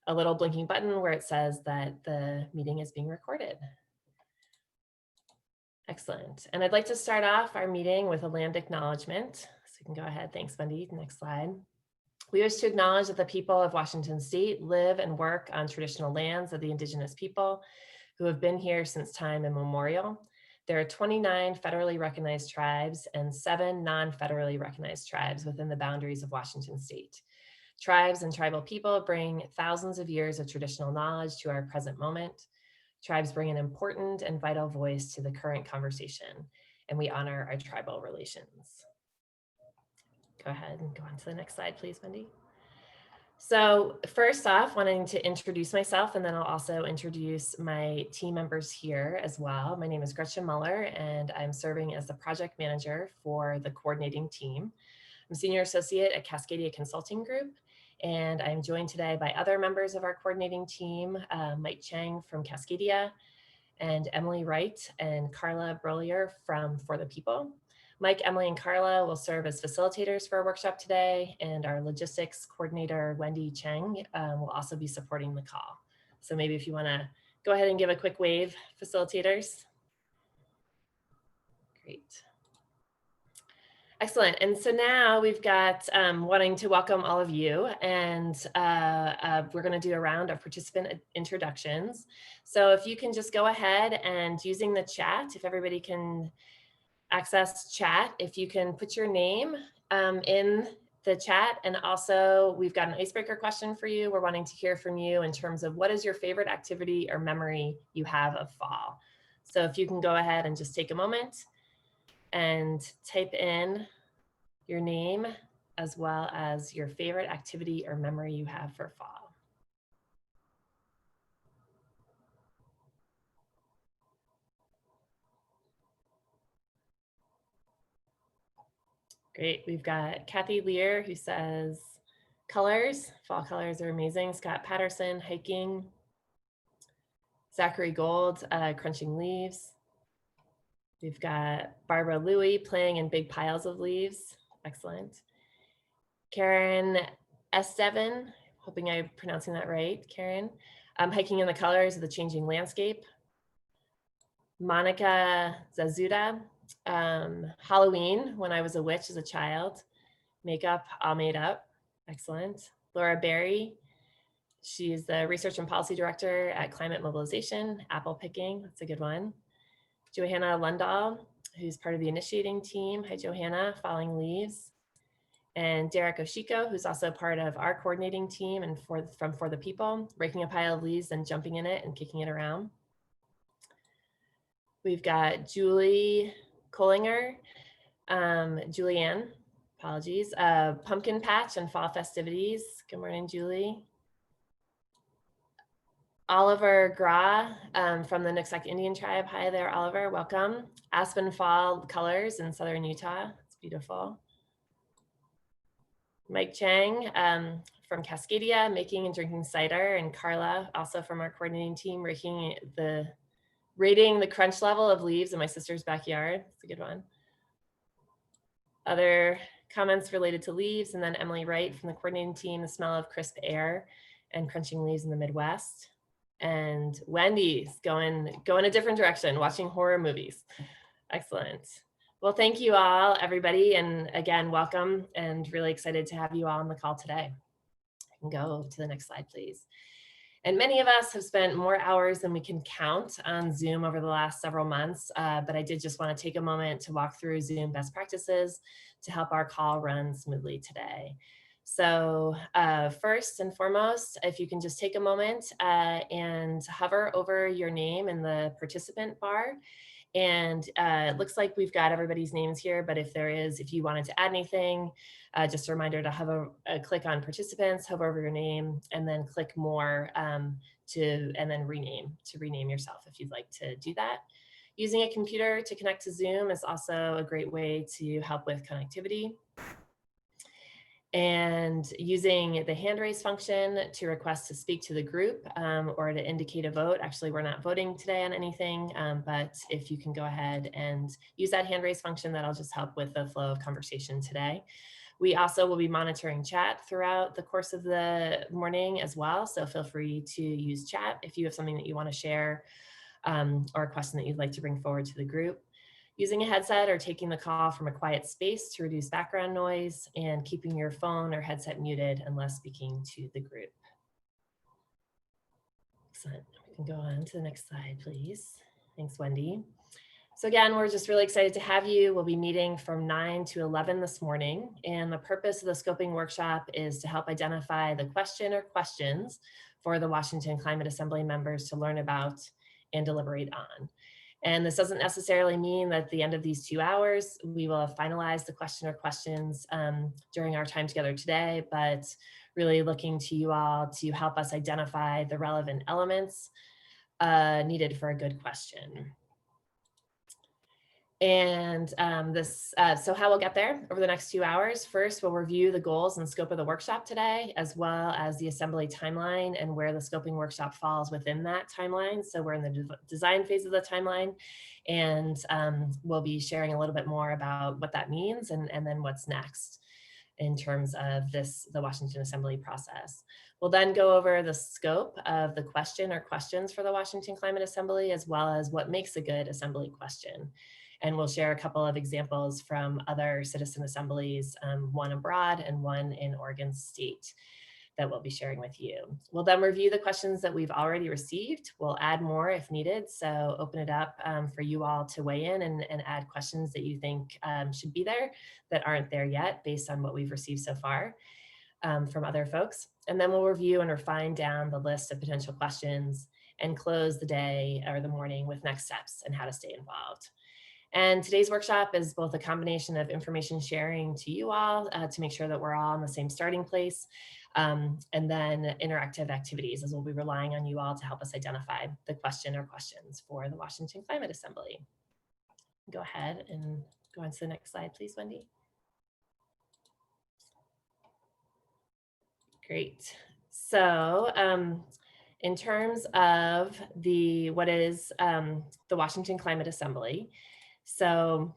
a little blinking button where it says that the meeting is being recorded. Excellent. And I'd like to start off our meeting with a land acknowledgement. So we can go ahead. Thanks, Wendy. Next slide. We wish to acknowledge that the people of Washington State live and work on traditional lands of the indigenous people who have been here since time immemorial. There are 29 federally recognized tribes and 7 non-federally recognized tribes within the boundaries of Washington State. Tribes and tribal people bring thousands of years of traditional knowledge to our present moment. Tribes bring an important and vital voice to the current conversation, and we honor our tribal relations. Go ahead and go on to the next slide, please, Wendy. So first off, wanting to introduce myself, and then I'll also introduce my team members here as well. My name is Gretchen Muller, and I'm serving as the project manager for the coordinating team. I'm senior associate at Cascadia Consulting Group, and I'm joined today by other members of our coordinating team, Mike Chang from Cascadia, and Emily Wright and Carla Brolier from For the People. Mike, Emily, and Carla will serve as facilitators for our workshop today, and our logistics coordinator, Wendy Cheng, will also be supporting the call. So maybe if you want to go ahead and give a quick wave, facilitators. Great. Excellent. And so now we've got wanting to welcome all of you, and we're going to do a round of participant introductions. So if you can just go ahead and using the chat, if everybody can access chat, if you can put your name in the chat, and also we've got an icebreaker question for you. We're wanting to hear from you in terms of what is your favorite activity or memory you have of fall. So if you can go ahead and just take a moment and type in your name as well as your favorite activity or memory you have for fall. Great, we've got Kathy Lear who says colors, fall colors are amazing. Scott Patterson, hiking. Zachary Gold, crunching leaves. We've got Barbara Louie playing in big piles of leaves. Excellent. Karen Estevan, hoping I'm pronouncing that right, Karen. Hiking in the colors of the changing landscape. Monica Zazuda, Halloween, when I was a witch as a child. Makeup, all made up. Excellent. Laura Berry, she's the research and policy director at Climate Mobilization. Apple picking, that's a good one. Johanna Lundahl, who's part of the initiating team. Hi, Johanna, falling leaves. And Derek Oshiko, who's also part of our coordinating team and from For the People, raking a pile of leaves and jumping in it and kicking it around. We've got Julie Kollinger, Julianne, apologies, pumpkin patch and fall festivities. Good morning, Julie. Oliver Gra from the Nooksack Indian Tribe. Hi there, Oliver, welcome. Aspen Fall Colors in Southern Utah, it's beautiful. Mike Chang from Cascadia, making and drinking cider, and Carla, also from our coordinating team, rating the crunch level of leaves in my sister's backyard. It's a good one. Other comments related to leaves, and then Emily Wright from the coordinating team, the smell of crisp air and crunching leaves in the Midwest. And Wendy's going a different direction, watching horror movies. Excellent. Well, thank you all, everybody. And again, welcome, and really excited to have you all on the call today. I can go to the next slide, please. And many of us have spent more hours than we can count on Zoom over the last several months, but I did just want to take a moment to walk through Zoom best practices to help our call run smoothly today. So first and foremost, if you can just take a moment and hover over your name in the participant bar. And it looks like we've got everybody's names here, but if you wanted to add anything, just a reminder to click on participants, hover over your name, and then click more and then rename yourself if you'd like to do that. Using a computer to connect to Zoom is also a great way to help with connectivity. And using the hand raise function to request to speak to the group or to indicate a vote. Actually, we're not voting today on anything, but if you can go ahead and use that hand raise function, that'll just help with the flow of conversation today. We also will be monitoring chat throughout the course of the morning as well. So feel free to use chat if you have something that you want to share or a question that you'd like to bring forward to the group. Using a headset or taking the call from a quiet space to reduce background noise, and keeping your phone or headset muted unless speaking to the group. Excellent. We can go on to the next slide, please. Thanks, Wendy. So again, we're just really excited to have you. We'll be meeting from 9 to 11 this morning. And the purpose of the scoping workshop is to help identify the question or questions for the Washington Climate Assembly members to learn about and deliberate on. And this doesn't necessarily mean that at the end of these 2 hours, we will have finalized the question or questions during our time together today, but really looking to you all to help us identify the relevant elements needed for a good question. And so how we'll get there over the next 2 hours. First, we'll review the goals and scope of the workshop today, as well as the assembly timeline and where the scoping workshop falls within that timeline. So we're in the design phase of the timeline, and we'll be sharing a little bit more about what that means and then what's next in terms of the Washington Assembly process. We'll then go over the scope of the question or questions for the Washington Climate Assembly, as well as what makes a good assembly question. And we'll share a couple of examples from other citizen assemblies, one abroad and one in Oregon State, that we'll be sharing with you. We'll then review the questions that we've already received. We'll add more if needed. So open it up for you all to weigh in and add questions that you think should be there that aren't there yet based on what we've received so far from other folks. And then we'll review and refine down the list of potential questions and close the day or the morning with next steps and how to stay involved. And today's workshop is both a combination of information sharing to you all to make sure that we're all in the same starting place, and then interactive activities, as we'll be relying on you all to help us identify the question or questions for the Washington Climate Assembly. Go ahead and go on to the next slide, please, Wendy. Great. So in terms of what is the Washington Climate Assembly, so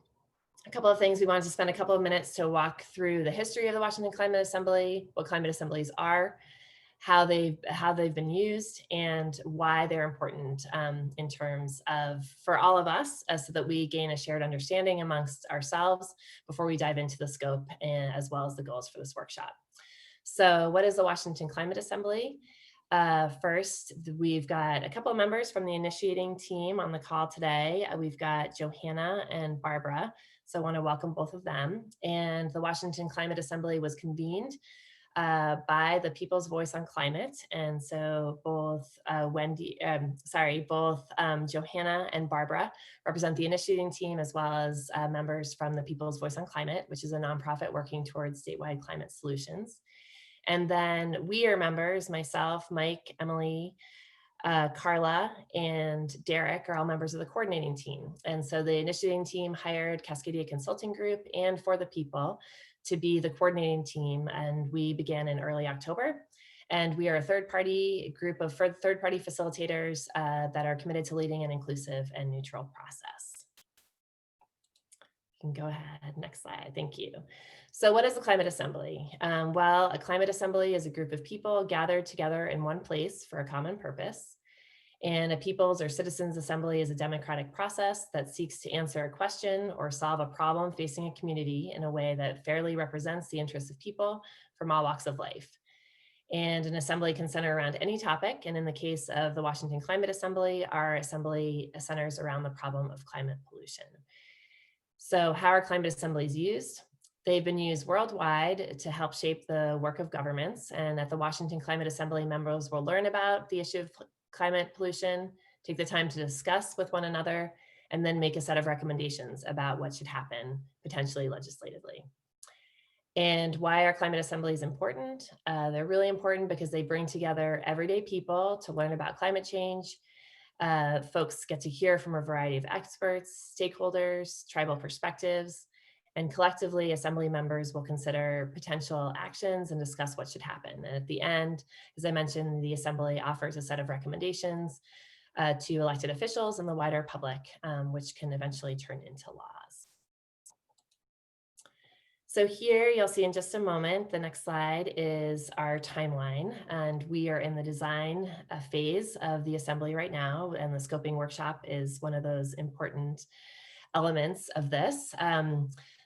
a couple of things. We wanted to spend a couple of minutes to walk through the history of the Washington Climate Assembly, what climate assemblies are, how they've been used, and why they're important in terms of, for all of us, so that we gain a shared understanding amongst ourselves before we dive into the scope and as well as the goals for this workshop. So what is the Washington Climate Assembly? First, we've got a couple of members from the initiating team on the call today. We've got Johanna and Barbara, so I want to welcome both of them. And the Washington Climate Assembly was convened by the People's Voice on Climate, and so both Johanna and Barbara represent the initiating team, as well as members from the People's Voice on Climate, which is a nonprofit working towards statewide climate solutions. And then we are members, myself, Mike, Emily, Carla, and Derek are all members of the coordinating team. And so the initiating team hired Cascadia Consulting Group and For the People to be the coordinating team. And we began in early October. And we are a third-party group of third-party facilitators that are committed to leading an inclusive and neutral process. You can go ahead, next slide, thank you. So what is a climate assembly? Well, a climate assembly is a group of people gathered together in one place for a common purpose. And a people's or citizens assembly is a democratic process that seeks to answer a question or solve a problem facing a community in a way that fairly represents the interests of people from all walks of life. And an assembly can center around any topic. And in the case of the Washington Climate Assembly, our assembly centers around the problem of climate pollution. So how are climate assemblies used? They've been used worldwide to help shape the work of governments. And at the Washington Climate Assembly, members will learn about the issue of climate pollution, take the time to discuss with one another, and then make a set of recommendations about what should happen, potentially legislatively. And why are climate assemblies important? They're really important because they bring together everyday people to learn about climate change. Folks get to hear from a variety of experts, stakeholders, tribal perspectives, and collectively, assembly members will consider potential actions and discuss what should happen. And at the end, as I mentioned, the assembly offers a set of recommendations to elected officials and the wider public, which can eventually turn into laws. So here you'll see in just a moment, the next slide is our timeline, and we are in the design phase of the assembly right now, and the scoping workshop is one of those important elements of this.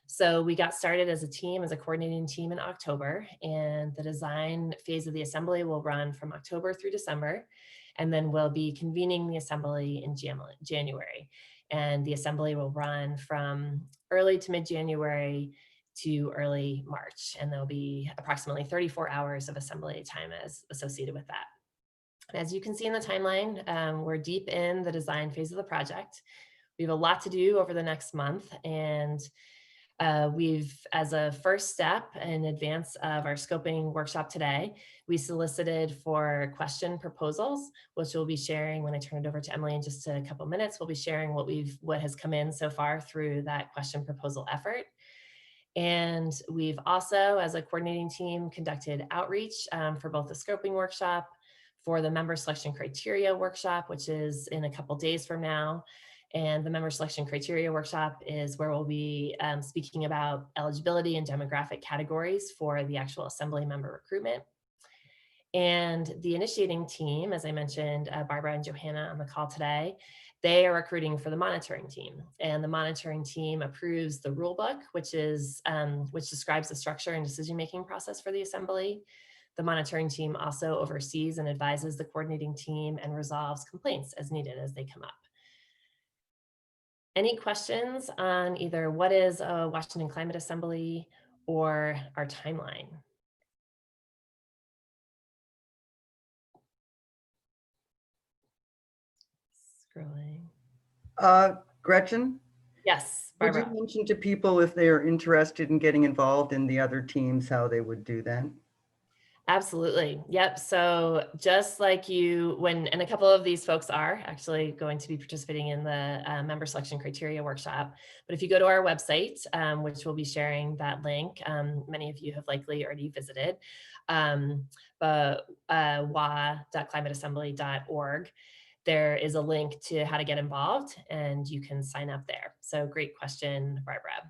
So we got started as a team, as a coordinating team in October, and the design phase of the assembly will run from October through December, and then we'll be convening the assembly in January. And the assembly will run from early to mid-January to early March, and there'll be approximately 34 hours of assembly time as associated with that. As you can see in the timeline, we're deep in the design phase of the project. We have a lot to do over the next month, and we've, as a first step in advance of our scoping workshop today, we solicited for question proposals, which we'll be sharing when I turn it over to Emily in just a couple minutes. We'll be sharing what has come in so far through that question proposal effort. And we've also, as a coordinating team, conducted outreach for both the scoping workshop, for the member selection criteria workshop, which is in a couple days from now. And the member selection criteria workshop is where we'll be speaking about eligibility and demographic categories for the actual assembly member recruitment. And the initiating team, as I mentioned, Barbara and Johanna on the call today, they are recruiting for the monitoring team. And the monitoring team approves the rule book, which describes the structure and decision-making process for the assembly. The monitoring team also oversees and advises the coordinating team and resolves complaints as needed as they come up. Any questions on either what is a Washington Climate Assembly or our timeline? Scrolling. Gretchen? Yes, Would Barbara. you mention to people if they are interested in getting involved in the other teams, how they would do that? Absolutely. Yep. So just like you, and a couple of these folks are actually going to be participating in the member selection criteria workshop. But if you go to our website, which we'll be sharing that link, many of you have likely already visited, but wa.climateassembly.org. There is a link to how to get involved, and you can sign up there. So great question, Barbara.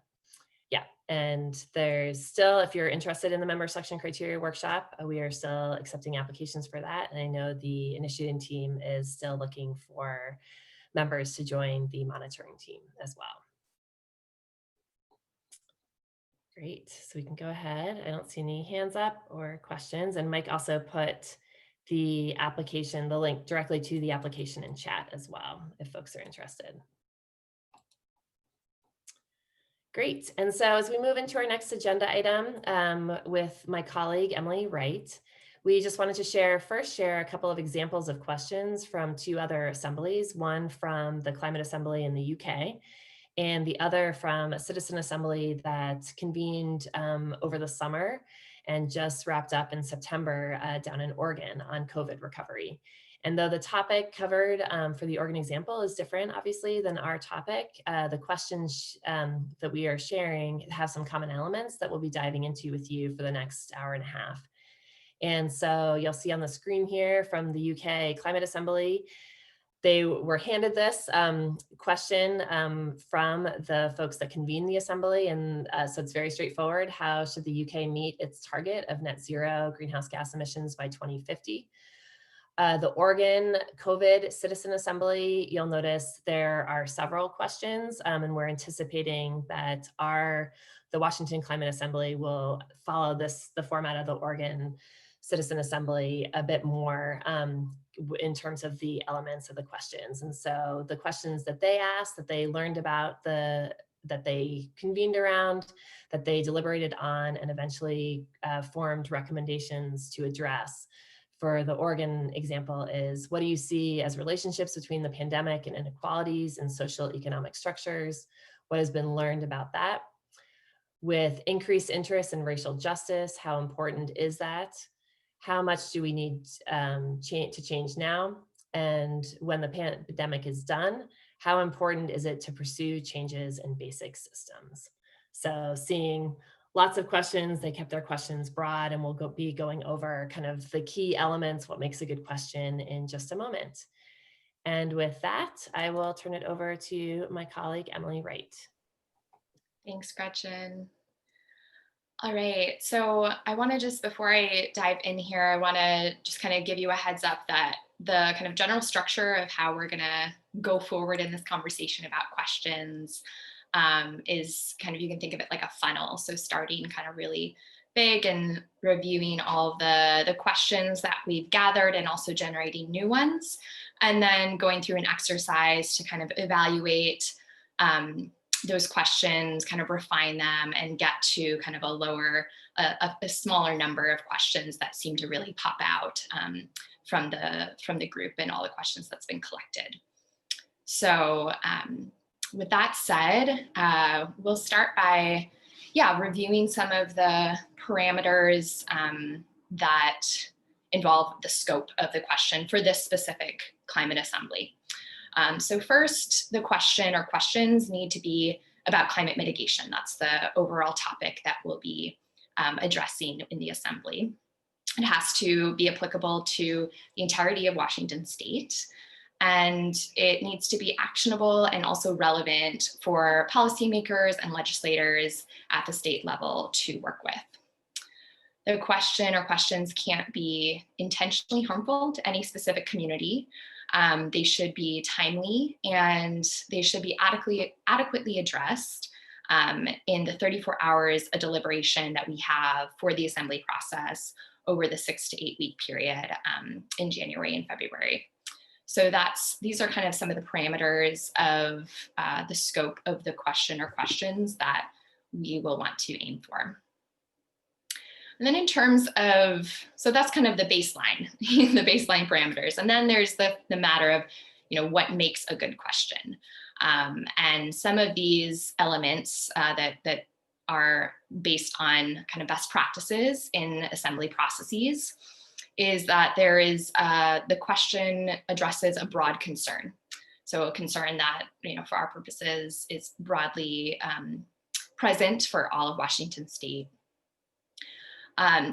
Yeah, and there's still, if you're interested in the member selection criteria workshop, we are still accepting applications for that. And I know the initiating team is still looking for members to join the monitoring team as well. Great, so we can go ahead. I don't see any hands up or questions. And Mike also put the application, the link directly to the application in chat as well, if folks are interested. Great. And so as we move into our next agenda item with my colleague, Emily Wright, we just wanted to share a couple of examples of questions from two other assemblies, one from the Climate Assembly in the UK, and the other from a citizen assembly that convened over the summer and just wrapped up in September down in Oregon on COVID recovery. And though the topic covered for the Oregon example is different, obviously, than our topic, the questions that we are sharing have some common elements that we'll be diving into with you for the next hour and a half. And so you'll see on the screen here from the UK Climate Assembly, they were handed this question from the folks that convene the assembly. And so it's very straightforward. How should the UK meet its target of net zero greenhouse gas emissions by 2050? The Oregon COVID Citizen Assembly, you'll notice there are several questions, and we're anticipating that the Washington Climate Assembly will follow the format of the Oregon Citizen Assembly a bit more in terms of the elements of the questions. And so the questions that they asked, that they learned about, that they convened around, that they deliberated on, and eventually formed recommendations to address. For the Oregon example is, what do you see as relationships between the pandemic and inequalities and social economic structures? What has been learned about that? With increased interest in racial justice, how important is that? How much do we need to change now? And when the pandemic is done, how important is it to pursue changes in basic systems? So seeing lots of questions, they kept their questions broad, and we'll be going over kind of the key elements, what makes a good question, in just a moment. And with that, I will turn it over to my colleague, Emily Wright. Thanks, Gretchen. All right, so I want to just, before I dive in here, I want to just kind of give you a heads up that the kind of general structure of how we're going to go forward in this conversation about questions is kind of, you can think of it like a funnel. So starting kind of really big and reviewing all the questions that we've gathered and also generating new ones, and then going through an exercise to kind of evaluate those questions, kind of refine them and get to kind of a smaller number of questions that seem to really pop out from the group and all the questions that's been collected. So with that said, we'll start by reviewing some of the parameters that involve the scope of the question for this specific climate assembly. So first, the question or questions need to be about climate mitigation. That's the overall topic that we'll be addressing in the assembly. It has to be applicable to the entirety of Washington state, and it needs to be actionable and also relevant for policymakers and legislators at the state level to work with. The question or questions can't be intentionally harmful to any specific community. They should be timely and they should be adequately addressed in the 34 hours of deliberation that we have for the assembly process over the 6 to 8 week period in January and February. So these are kind of some of the parameters of the scope of the question or questions that we will want to aim for. And then in terms of, so that's kind of the baseline, the baseline parameters. And then there's the matter of, what makes a good question. And some of these elements that are based on kind of best practices in assembly processes is that there is, the question addresses a broad concern. So a concern that, for our purposes is broadly present for all of Washington state.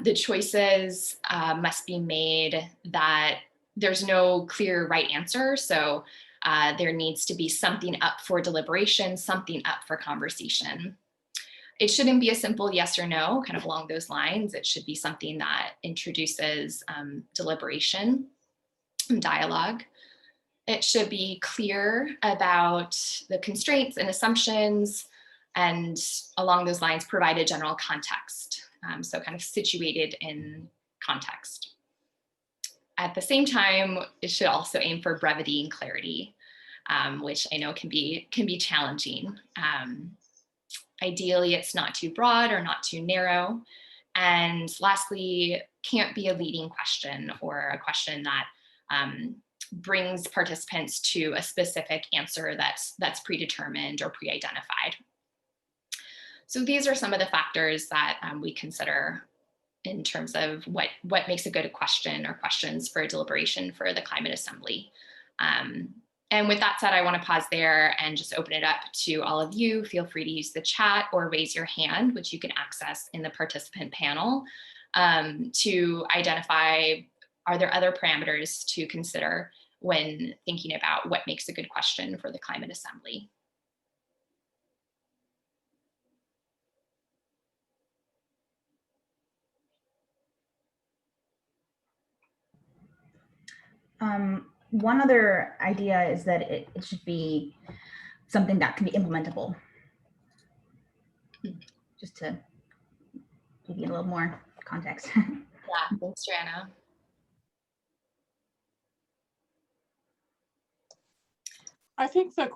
The choices must be made that there's no clear right answer. So there needs to be something up for deliberation, something up for conversation. It shouldn't be a simple yes or no, kind of along those lines. It should be something that introduces deliberation and dialogue. It should be clear about the constraints and assumptions, and along those lines, provide a general context. So kind of situated in context. At the same time, it should also aim for brevity and clarity, which I know can be challenging. Ideally, it's not too broad or not too narrow. And lastly, can't be a leading question or a question that brings participants to a specific answer that's predetermined or pre-identified. So these are some of the factors that we consider in terms of what makes a good question or questions for deliberation for the climate assembly. And with that said, I want to pause there and just open it up to all of you. Feel free to use the chat or raise your hand, which you can access in the participant panel, to identify, are there other parameters to consider when thinking about what makes a good question for the climate assembly? One other idea is that it should be something that can be implementable. Just to give you a little more context. Yeah, thanks, Joanna. I think the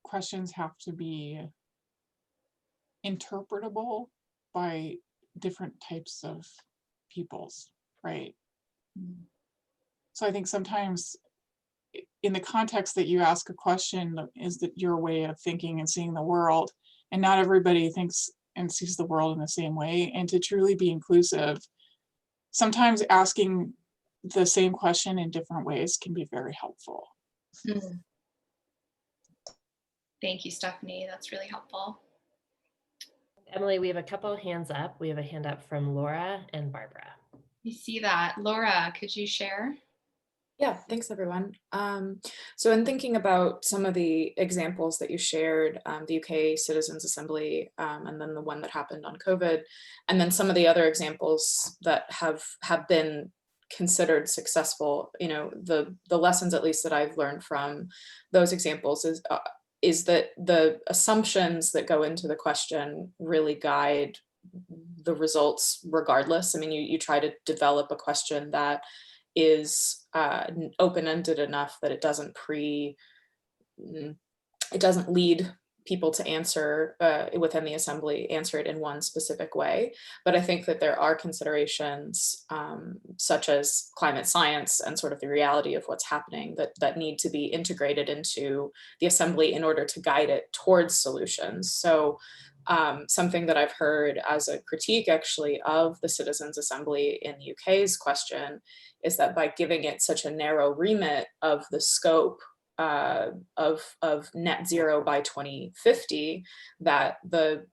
questions have to be interpretable by different types of peoples, right? So I think sometimes in the context that you ask a question is that your way of thinking and seeing the world, and not everybody thinks and sees the world in the same way. And to truly be inclusive, sometimes asking the same question in different ways can be very helpful. Mm. Thank you, Stephanie. That's really helpful. Emily, we have a couple of hands up. We have a hand up from Laura and Barbara. You see that. Laura, could you share? Yeah, thanks everyone. So in thinking about some of the examples that you shared, the UK Citizens Assembly, and then the one that happened on COVID, and then some of the other examples that have been considered successful, you know, the lessons at least that I've learned from those examples is that the assumptions that go into the question really guide the results regardless. I mean, you try to develop a question that is open-ended enough that it doesn't it doesn't lead people to answer within the assembly, answer it in one specific way. But I think that there are considerations such as climate science and sort of the reality of what's happening that need to be integrated into the assembly in order to guide it towards solutions. So something that I've heard as a critique actually of the Citizens Assembly in the UK's question is that by giving it such a narrow remit of the scope of net zero by 2050, that the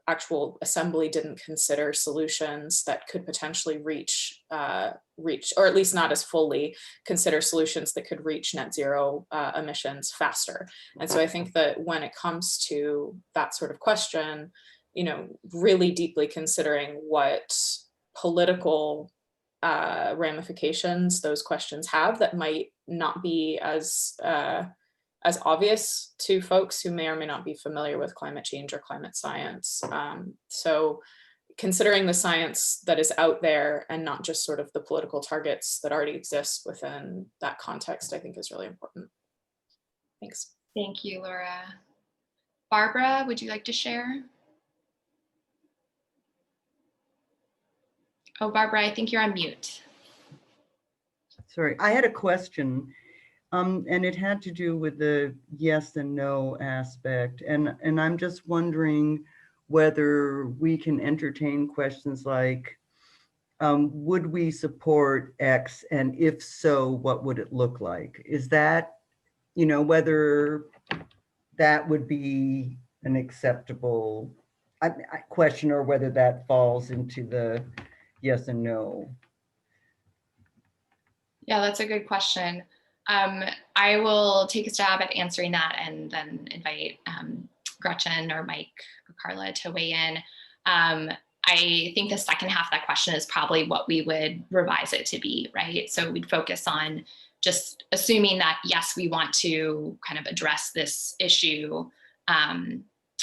actual assembly didn't consider solutions that could potentially reach, or at least not as fully consider solutions that could reach net zero emissions faster. And so I think that when it comes to that sort of question, you know, really deeply considering what political ramifications those questions have that might not be as obvious to folks who may or may not be familiar with climate change or climate science. So considering the science that is out there and not just sort of the political targets that already exist within that context, I think is really important. Thanks. Thank you, Laura. Barbara, would you like to share? Oh, Barbara, I think you're on mute. Sorry, I had a question, and it had to do with the yes and no aspect. And I'm just wondering whether we can entertain questions like, would we support X? And if so, what would it look like? Is that, you know, whether that would be an acceptable question, or whether that falls into the yes and no? Yeah, that's a good question. I will take a stab at answering that and then invite Gretchen or Mike or Carla to weigh in. I think the second half of that question is probably what we would revise it to be, right? So we'd focus on just assuming that, yes, we want to kind of address this issue.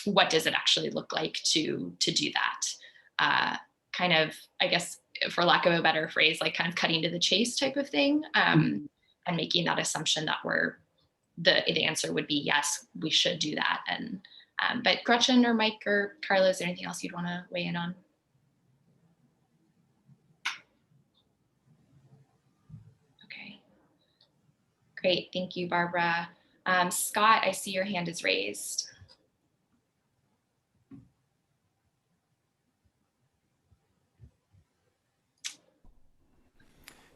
What does it actually look like to do that? Kind of, I guess, for lack of a better phrase, like kind of cutting to the chase type of thing, and making that assumption that the answer would be yes, we should do that. And but Gretchen or Mike or Carla, is there anything else you'd want to weigh in on? Okay, great, thank you, Barbara. Scott, I see your hand is raised.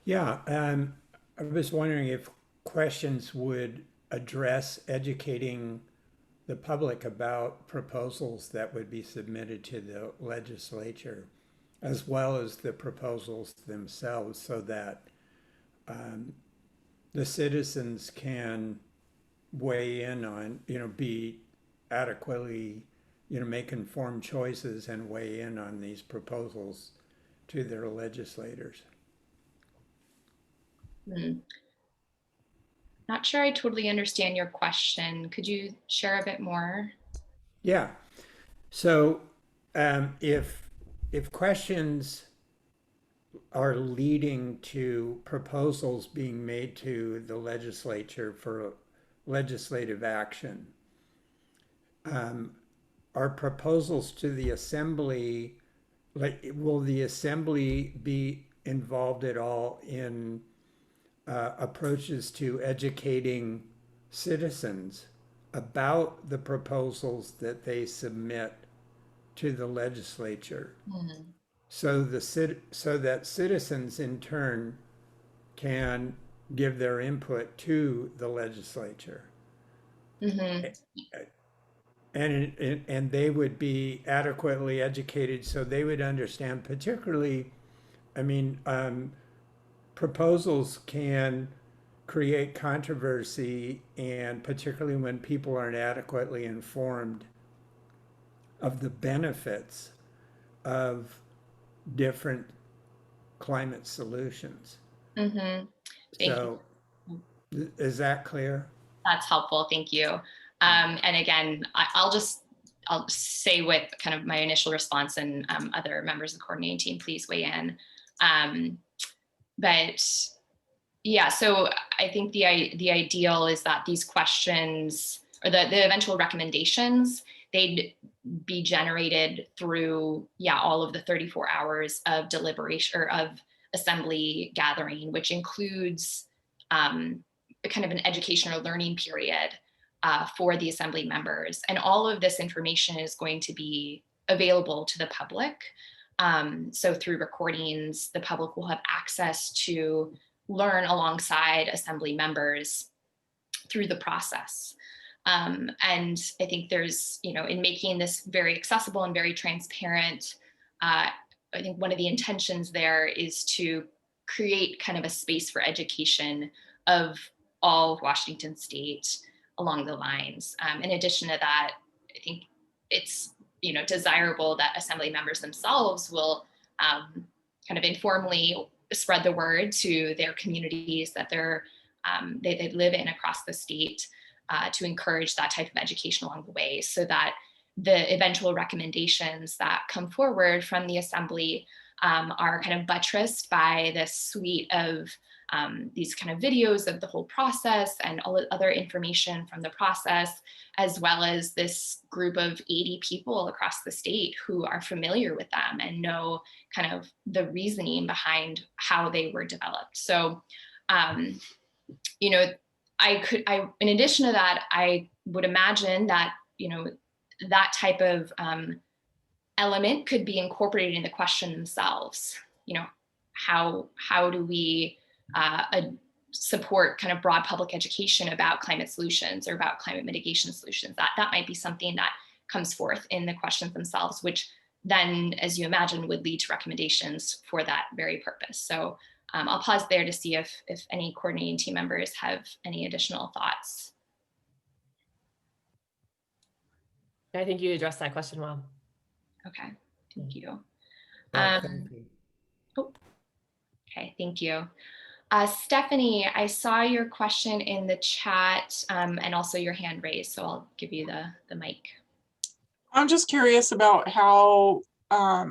Yeah, I was wondering if questions would address educating the public about proposals that would be submitted to the legislature, as well as the proposals themselves, so that the citizens can weigh in on, be adequately, make informed choices and weigh in on these proposals to their legislators. Not sure I totally understand your question. Could you share a bit more? Yeah. So if questions are leading to proposals being made to the legislature for legislative action, are proposals to the assembly, will the assembly be involved at all in approaches to educating citizens about the proposals that they submit to the legislature, so that citizens in turn can give their input to the legislature, and they would be adequately educated, so they would understand. Particularly, I mean, proposals can create controversy, and particularly when people aren't adequately informed of the benefits of different climate solutions. Mm-hmm. Thank So you. is that clear? That's helpful. Thank you. And again, I'll say with kind of my initial response, and other members of the coordinating team, please weigh in. But yeah, so I think the ideal is that these questions, or the eventual recommendations, they'd be generated through, all of the 34 hours of deliberation or of assembly gathering, which includes kind of an education or learning period for the assembly members. And all of this information is going to be available to the public. So through recordings, the public will have access to learn alongside assembly members through the process. And I think there's, in making this very accessible and very transparent, I think one of the intentions there is to create kind of a space for education of all of Washington State along the lines. In addition to that, I think it's desirable that assembly members themselves will kind of informally spread the word to their communities that they live in across the state, to encourage that type of education along the way, so that the eventual recommendations that come forward from the assembly are kind of buttressed by this suite of these kind of videos of the whole process and all the other information from the process, as well as this group of 80 people across the state who are familiar with them and know kind of the reasoning behind how they were developed. So, in addition to that, I would imagine that, that type of element could be incorporated in the question themselves. How do we support kind of broad public education about climate solutions or about climate mitigation solutions? That might be something that comes forth in the questions themselves, which then, as you imagine, would lead to recommendations for that very purpose. So I'll pause there to see if any coordinating team members have any additional thoughts. I think you addressed that question well. Okay, thank you. Thank you. Oh, okay, thank you. Stephanie, I saw your question in the chat and also your hand raised, so I'll give you the mic. I'm just curious about how, I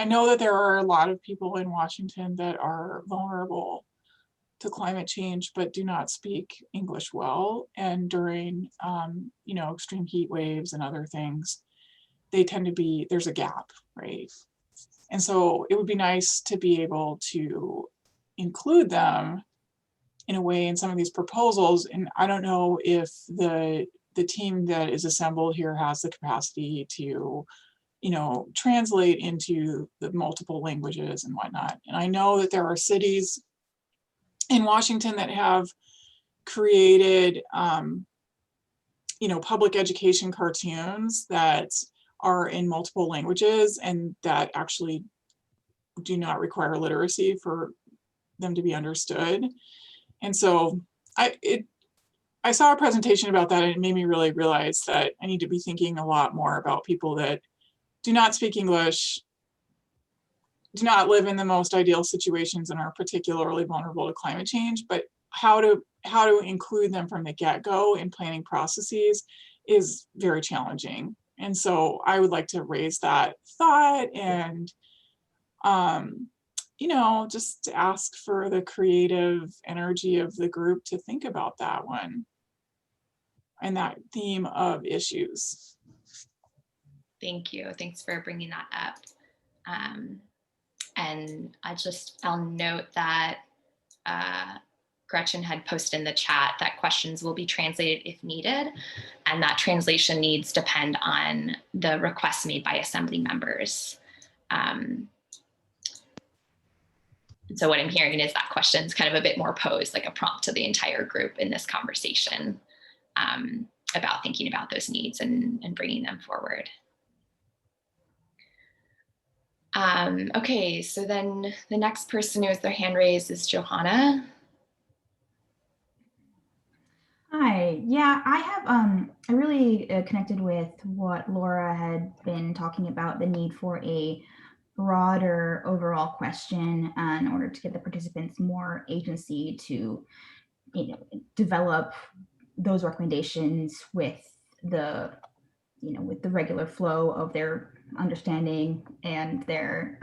know that there are a lot of people in Washington that are vulnerable to climate change, but do not speak English well. And during, extreme heat waves and other things, they tend to be, there's a gap, right? And so it would be nice to be able to include them in a way in some of these proposals. And I don't know if the team that is assembled here has the capacity to, translate into the multiple languages and whatnot. And I know that there are cities in Washington that have created, public education cartoons that are in multiple languages and that actually do not require literacy for them to be understood. And so I saw a presentation about that, and it made me really realize that I need to be thinking a lot more about people that do not speak English, do not live in the most ideal situations, and are particularly vulnerable to climate change, but how to include them from the get-go in planning processes is very challenging. And so I would like to raise that thought and, just ask for the creative energy of the group to think about that one and that theme of issues. Thank you. Thanks for bringing that up. And I'll note that Gretchen had posted in the chat that questions will be translated if needed, and that translation needs depend on the requests made by assembly members. So what I'm hearing is that question's kind of a bit more posed, like a prompt to the entire group in this conversation about thinking about those needs and bringing them forward. Okay, so then the next person who has their hand raised is Johanna. Hi. Yeah, I have I really connected with what Laura had been talking about, the need for a broader overall question in order to give the participants more agency to, develop those recommendations with the, with the regular flow of their understanding and their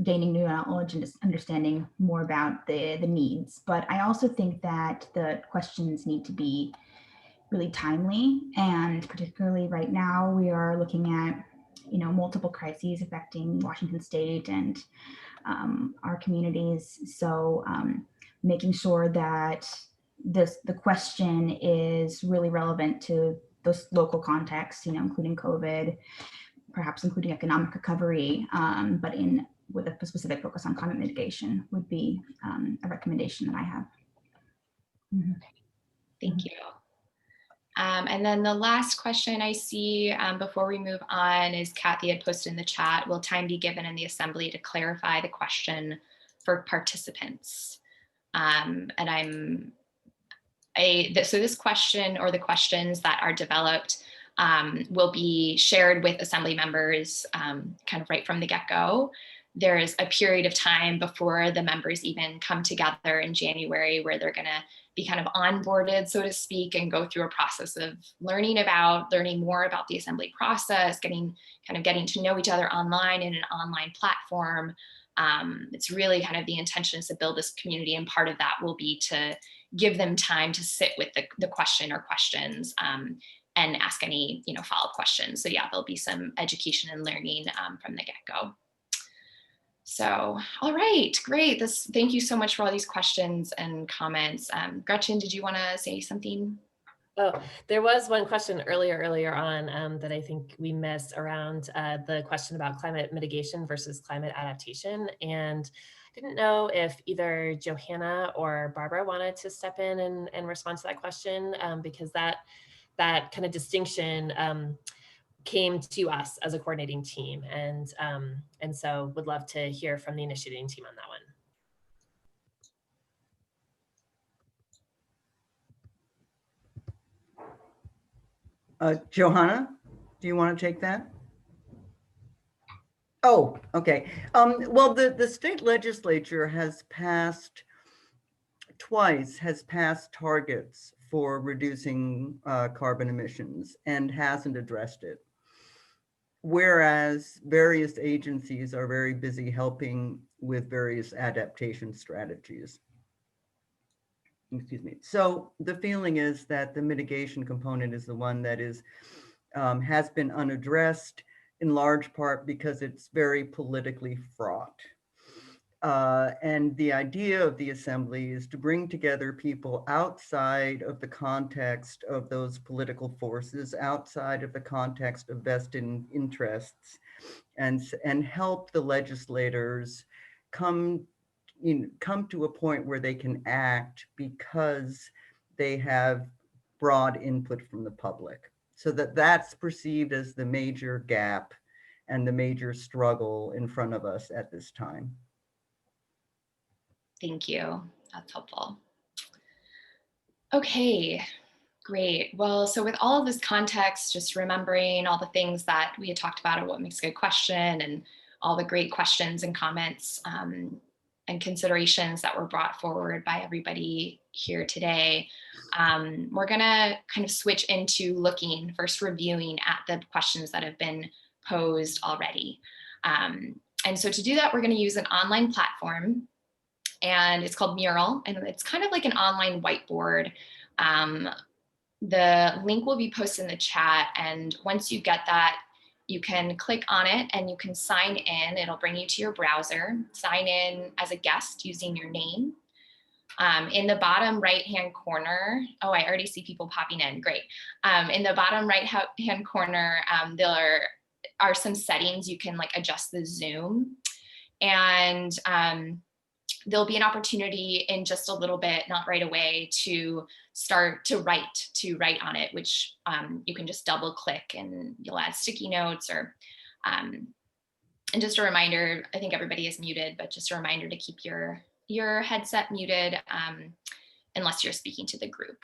gaining new knowledge and just understanding more about the needs. But I also think that the questions need to be really timely, and particularly right now we are looking at multiple crises affecting Washington State and our communities. So making sure that the question is really relevant to those local contexts, including COVID, perhaps including economic recovery, but with a specific focus on climate mitigation would be a recommendation that I have. Thank you. And then the last question I see before we move on is Kathy had posted in the chat, will time be given in the assembly to clarify the question for participants? So this question, or the questions that are developed, will be shared with assembly members kind of right from the get-go. There's a period of time before the members even come together in January where they're gonna be kind of onboarded, so to speak, and go through a process of learning more about the assembly process, getting to know each other online in an online platform. It's really kind of the intention is to build this community, and part of that will be to give them time to sit with the question or questions and ask any follow-up questions. So yeah, there'll be some education and learning from the get-go. So, all right, great. Thank you so much for all these questions and comments. Gretchen, did you want to say something? Oh, there was one question earlier on that I think we missed around the question about climate mitigation versus climate adaptation. And I didn't know if either Johanna or Barbara wanted to step in and respond to that question, because that kind of distinction came to us as a coordinating team. And so would love to hear from the initiating team on that one. Johanna, do you want to take that? Oh, okay. Well, the state legislature has passed targets for reducing carbon emissions and hasn't addressed it. Whereas various agencies are very busy helping with various adaptation strategies. Excuse me. So the feeling is that the mitigation component is the one that has been unaddressed, in large part because it's very politically fraught. And the idea of the assembly is to bring together people outside of the context of those political forces, outside of the context of vested interests, and help the legislators come to a point where they can act because they have broad input from the public. So that's perceived as the major gap and the major struggle in front of us at this time. Thank you. That's helpful. Okay, great. Well, so with all of this context, just remembering all the things that we had talked about and what makes a good question, and all the great questions and comments and considerations that were brought forward by everybody here today, we're gonna kind of switch into reviewing at the questions that have been posed already. And so to do that, we're gonna use an online platform, and it's called Mural, and it's kind of like an online whiteboard. The link will be posted in the chat, and once you get that, you can click on it and you can sign in. It'll bring you to your browser. Sign in as a guest using your name. In the bottom right-hand corner, oh, I already see people popping in, great. In the bottom right-hand corner, there are some settings. You can adjust the zoom, and there'll be an opportunity in just a little bit, not right away, to start to write on it, which you can just double click and you'll add sticky notes and just a reminder, I think everybody is muted, but just a reminder to keep your headset muted unless you're speaking to the group.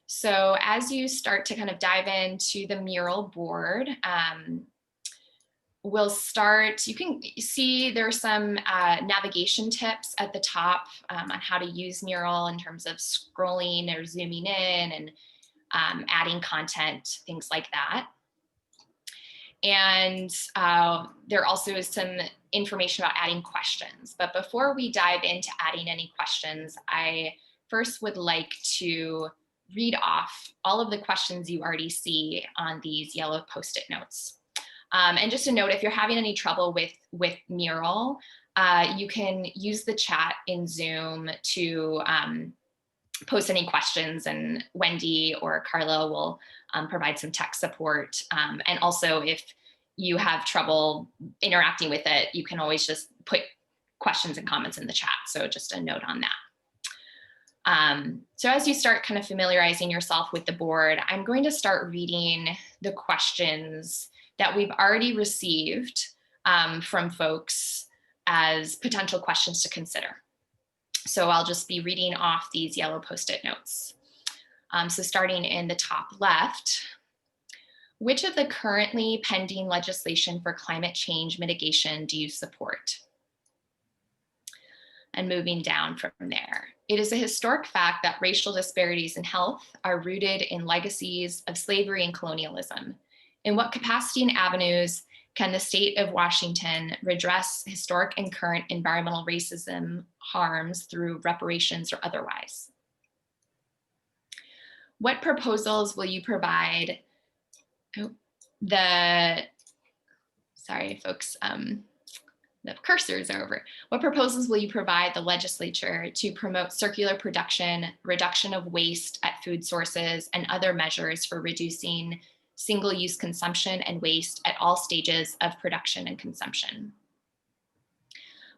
So as you start to kind of dive into the mural board, we'll start, you can see there's some navigation tips at the top on how to use Mural in terms of scrolling or zooming in and adding content, things like that. And there also is some information about adding questions. But before we dive into adding any questions, I first would like to read off all of the questions you already see on these yellow Post-it notes. And just a note, if you're having any trouble with Mural, you can use the chat in Zoom to post any questions, and Wendy or Carla will provide some tech support. And also, if you have trouble interacting with it, you can always just put questions and comments in the chat. So just a note on that. So as you start kind of familiarizing yourself with the board, I'm going to start reading the questions that we've already received from folks as potential questions to consider. So I'll just be reading off these yellow Post-it notes. So starting in the top left, which of the currently pending legislation for climate change mitigation do you support? And moving down from there, it is a historic fact that racial disparities in health are rooted in legacies of slavery and colonialism. In what capacity and avenues can the state of Washington redress historic and current environmental racism harms through reparations or otherwise? What proposals will you provide? Oh, sorry, folks, the cursors are over. What proposals will you provide the legislature to promote circular production, reduction of waste at food sources, and other measures for reducing single-use consumption and waste at all stages of production and consumption?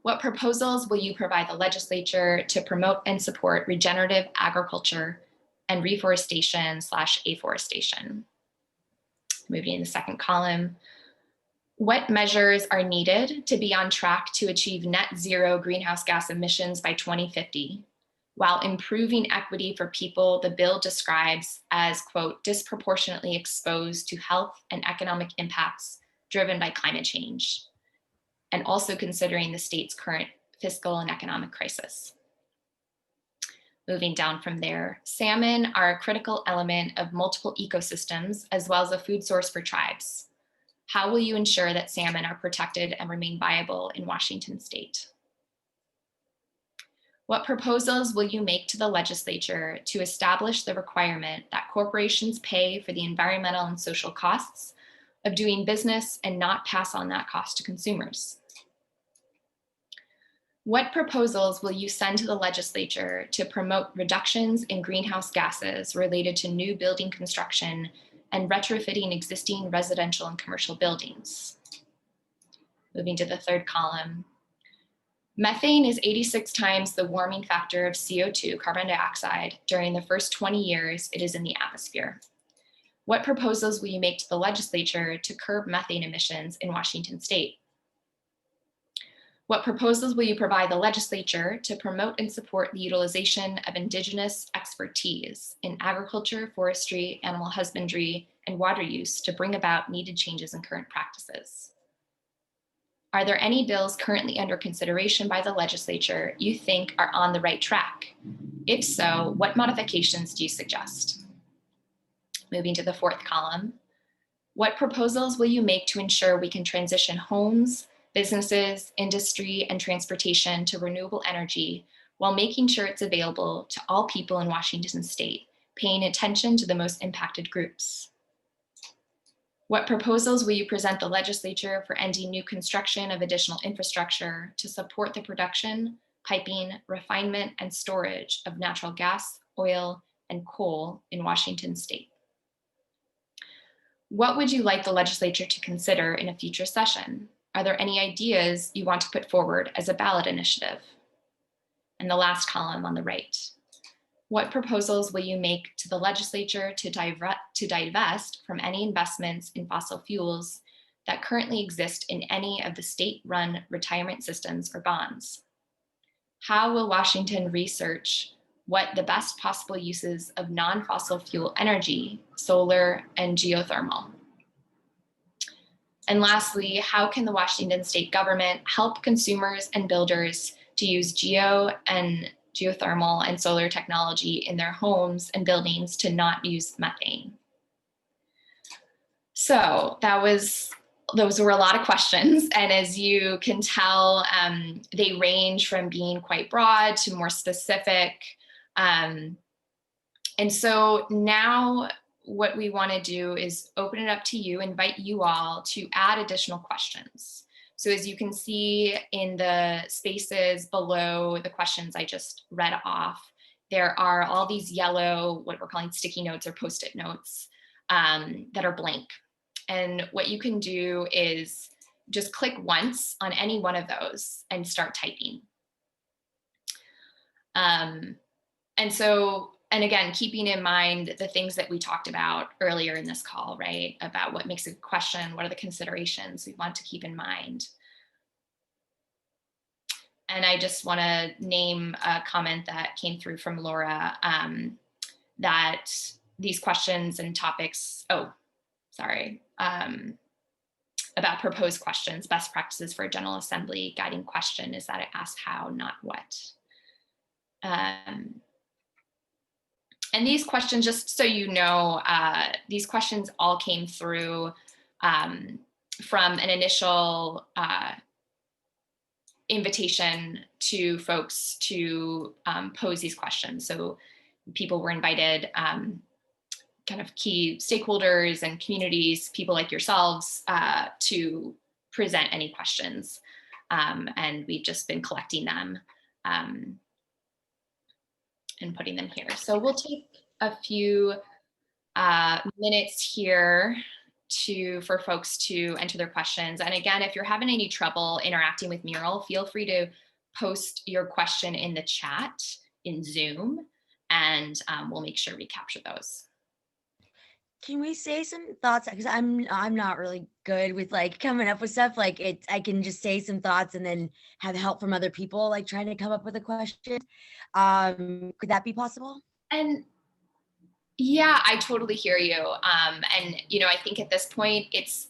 What proposals will you provide the legislature to promote and support regenerative agriculture and reforestation/afforestation? Moving in the second column, what measures are needed to be on track to achieve net zero greenhouse gas emissions by 2050, while improving equity for people the bill describes as, quote, disproportionately exposed to health and economic impacts driven by climate change, and also considering the state's current fiscal and economic crisis? Moving down from there, salmon are a critical element of multiple ecosystems as well as a food source for tribes. How will you ensure that salmon are protected and remain viable in Washington state? What proposals will you make to the legislature to establish the requirement that corporations pay for the environmental and social costs of doing business and not pass on that cost to consumers? What proposals will you send to the legislature to promote reductions in greenhouse gases related to new building construction and retrofitting existing residential and commercial buildings? Moving to the third column, methane is 86 times the warming factor of CO2, carbon dioxide, during the first 20 years it is in the atmosphere. What proposals will you make to the legislature to curb methane emissions in Washington state? What proposals will you provide the legislature to promote and support the utilization of Indigenous expertise in agriculture, forestry, animal husbandry, and water use to bring about needed changes in current practices? Are there any bills currently under consideration by the legislature you think are on the right track? If so, what modifications do you suggest? Moving to the fourth column, what proposals will you make to ensure we can transition homes, businesses, industry, and transportation to renewable energy while making sure it's available to all people in Washington state, paying attention to the most impacted groups? What proposals will you present the legislature for ending new construction of additional infrastructure to support the production, piping, refinement, and storage of natural gas, oil, and coal in Washington state? What would you like the legislature to consider in a future session? Are there any ideas you want to put forward as a ballot initiative? And the last column on the right, what proposals will you make to the legislature to divest from any investments in fossil fuels that currently exist in any of the state-run retirement systems or bonds? How will Washington research what the best possible uses of non-fossil fuel energy, solar and geothermal. And lastly, how can the Washington state government help consumers and builders to use geothermal and solar technology in their homes and buildings to not use methane? So those were a lot of questions. And as you can tell, they range from being quite broad to more specific. And so now what we want to do is open it up to you, invite you all to add additional questions. So as you can see in the spaces below the questions I just read off, there are all these yellow, what we're calling sticky notes or Post-it notes that are blank. And what you can do is just click once on any one of those and start typing. And again, keeping in mind the things that we talked about earlier in this call, right? About what makes a good question, what are the considerations we want to keep in mind. And I just want to name a comment that came through from Laura, that these questions and topics, about proposed questions, best practices for a General Assembly guiding question is that it asks how, not what. And these questions, just so you know, these questions all came through from an initial invitation to folks to pose these questions. So people were invited, kind of key stakeholders and communities, people like yourselves, to present any questions. And we've just been collecting them and putting them here. So we'll take a few minutes here for folks to enter their questions. And again, if you're having any trouble interacting with Mural, feel free to post your question in the chat in Zoom, and we'll make sure we capture those. Can we say some thoughts? Because I'm not really good with like coming up with stuff. Like I can just say some thoughts and then have help from other people, like trying to come up with a question. Could that be possible? And yeah, I totally hear you. And I think at this point it's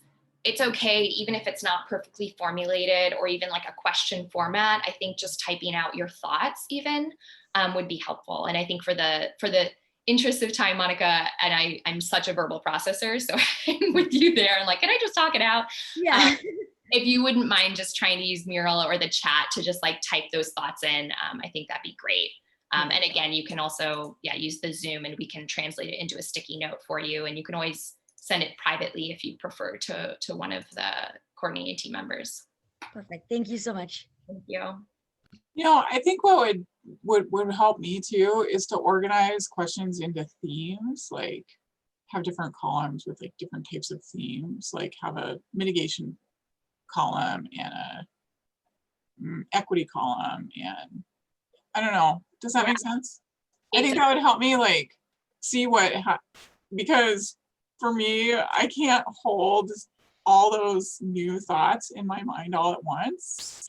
okay, even if it's not perfectly formulated or even like a question format. I think just typing out your thoughts even would be helpful. And I think for the interest of time, Monica, and I'm such a verbal processor, so I'm with you there. And like, can I just talk it out? Yeah. If you wouldn't mind just trying to use Mural or the chat to just like type those thoughts in, I think that'd be great. And again, you can also, use the Zoom and we can translate it into a sticky note for you. And you can always send it privately if you prefer to one of the coordinating team members. Perfect. Thank you so much. Thank you. I think what would help me too is to organize questions into themes, like have different columns with like different types of themes, like have a mitigation column and a equity column, and I don't know. Does that make sense? I think that would help me like see because for me, I can't hold all those new thoughts in my mind all at once.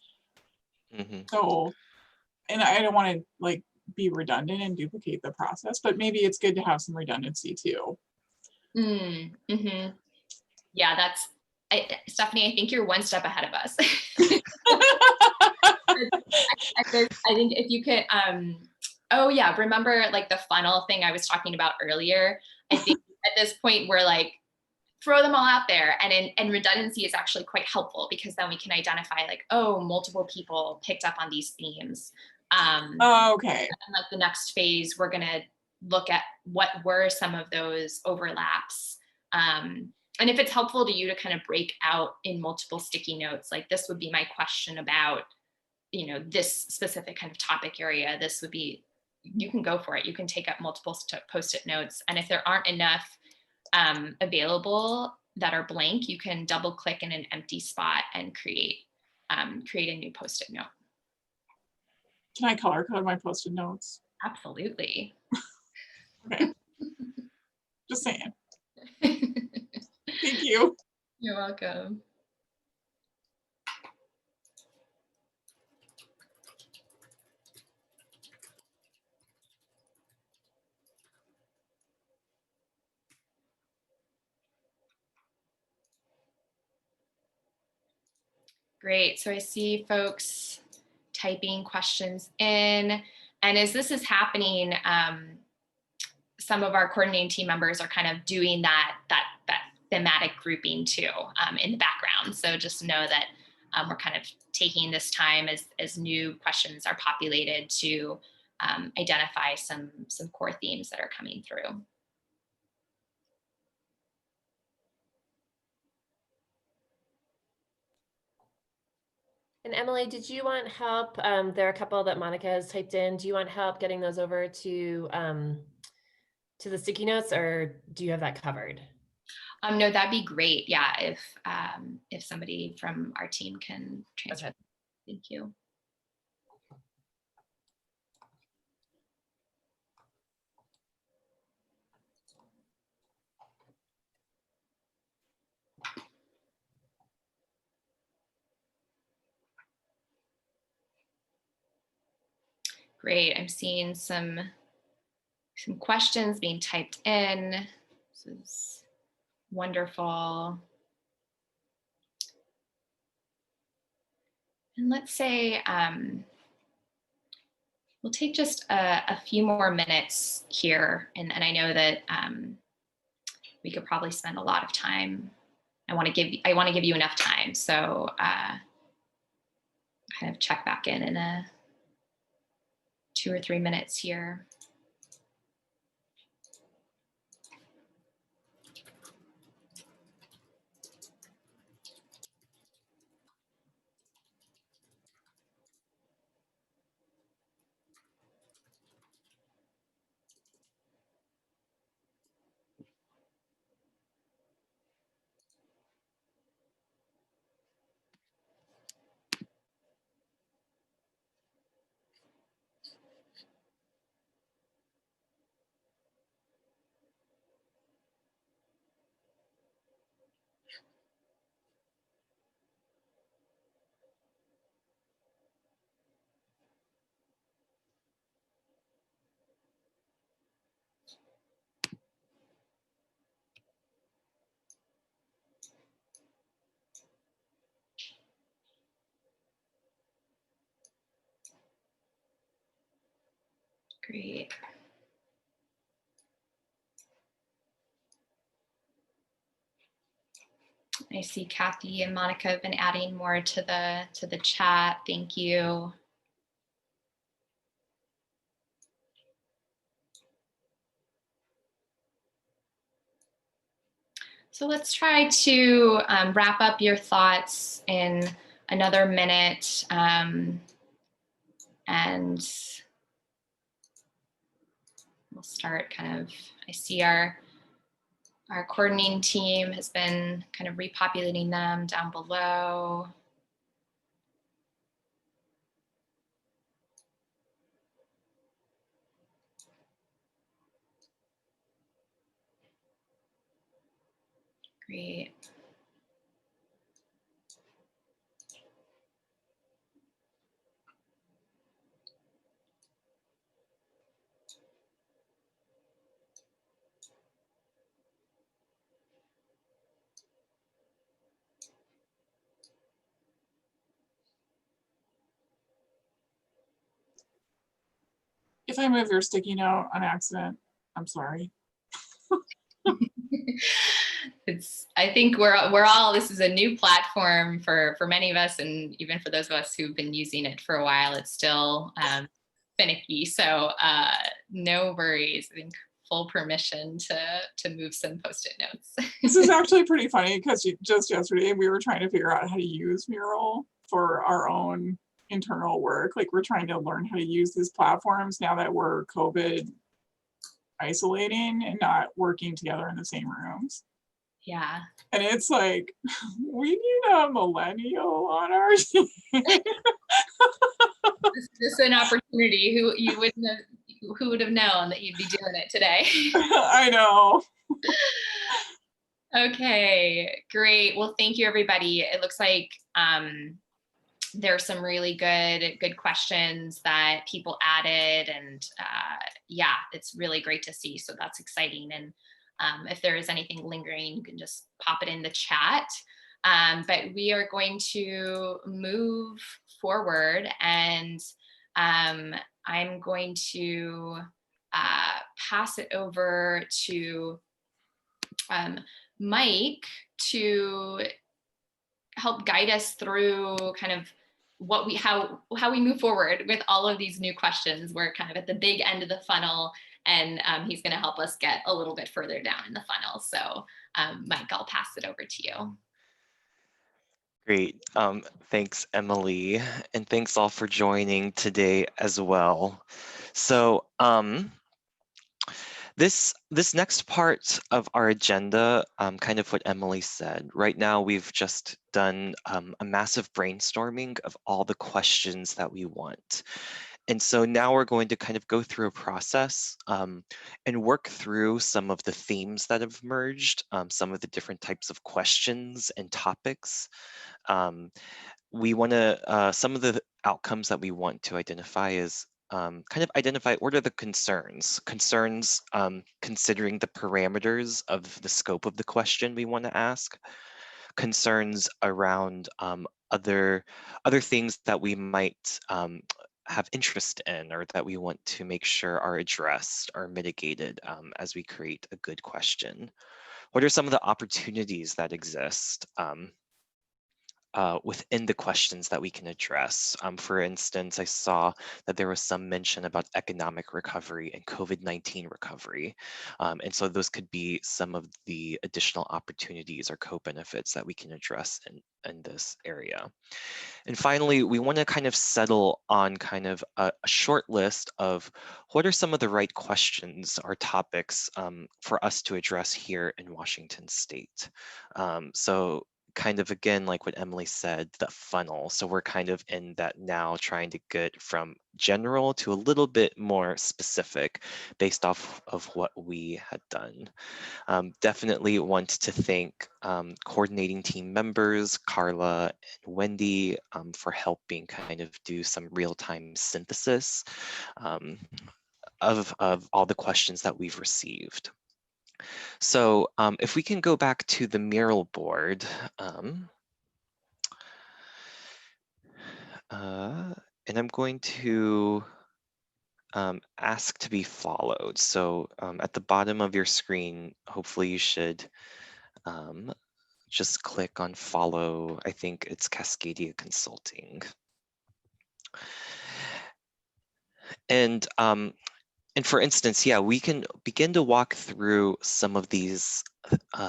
Mm-hmm. So, and I don't want to like be redundant and duplicate the process, but maybe it's good to have some redundancy too. Mm-hmm. Yeah, Stephanie, I think you're one step ahead of us. I think if you could, remember like the funnel thing I was talking about earlier. I think at this point we're like, throw them all out there, and redundancy is actually quite helpful because then we can identify like, multiple people picked up on these themes. Okay. And like the next phase, we're gonna look at what were some of those overlaps. And if it's helpful to you to kind of break out in multiple sticky notes, like this would be my question about, this specific kind of topic area, this would be, you can go for it. You can take up multiple Post-it notes. And if there aren't enough available that are blank, you can double click in an empty spot and create a new Post-it note. Can I color code my Post-it notes? Absolutely. Okay. Just saying. Thank you. You're welcome. Great. So I see folks typing questions in. And as this is happening, some of our coordinating team members are kind of doing that thematic grouping too in the background. So just know that we're kind of taking this time as new questions are populated to identify some core themes that are coming through. And Emily, did you want help? There are a couple that Monica has typed in. Do you want help getting those over to the sticky notes, or do you have that covered? No, that'd be great. Yeah, if somebody from our team can transfer. Okay. Thank you. Great. I'm seeing some questions being typed in. This is wonderful. And let's say we'll take just a few more minutes here. And I know that we could probably spend a lot of time. I want to give you enough time. So kind of check back in a 2 or 3 minutes here. Great. I see Kathy and Monica have been adding more to the chat. Thank you. So let's try to wrap up your thoughts in another minute. And we'll start kind of, I see our coordinating team has been kind of repopulating them down below. Great. If I move your sticky note on accident, I'm sorry. I think we're all, this is a new platform for many of us, and even for those of us who've been using it for a while, it's still finicky. So no worries. I think full permission to move some Post-it notes. This is actually pretty funny because just yesterday we were trying to figure out how to use Mural for our own internal work. Like, we're trying to learn how to use these platforms now that we're COVID isolating and not working together in the same rooms. Yeah. And it's like, we need a millennial on our team. This is an opportunity. Who would have known that you'd be doing it today? I know. Okay, great. Well, thank you, everybody. It looks like there's some really good questions that people added, and yeah, it's really great to see. So that's exciting. And if there is anything lingering, you can just pop it in the chat. But we are going to move forward, and I'm going to pass it over to Mike to help guide us through kind of how we move forward with all of these new questions. We're kind of at the big end of the funnel, and he's going to help us get a little bit further down in the funnel. So Mike, I'll pass it over to you. Great. Thanks, Emily. And thanks all for joining today as well. So this next part of our agenda, kind of what Emily said. Right now, we've just done a massive brainstorming of all the questions that we want. And so now we're going to kind of go through a process and work through some of the themes that have emerged, some of the different types of questions and topics. We want to, some of the outcomes that we want to identify is kind of identify what are the concerns considering the parameters of the scope of the question we want to ask, concerns around other things that we might have interest in or that we want to make sure are addressed or mitigated as we create a good question. What are some of the opportunities that exist within the questions that we can address? For instance, I saw that there was some mention about economic recovery and COVID-19 recovery. And so those could be some of the additional opportunities or co-benefits that we can address in this area. And finally, we want to kind of settle on kind of a short list of what are some of the right questions or topics for us to address here in Washington State. So kind of, again, like what Emily said, the funnel. So we're kind of in that now, trying to get from general to a little bit more specific based off of what we had done. Definitely want to thank coordinating team members, Carla and Wendy, for helping kind of do some real-time synthesis of all the questions that we've received. So if we can go back to the Mural board, and I'm going to ask to be followed. So at the bottom of your screen, hopefully you should just click on follow. I think it's Cascadia Consulting. And for instance, yeah, we can begin to walk through some of these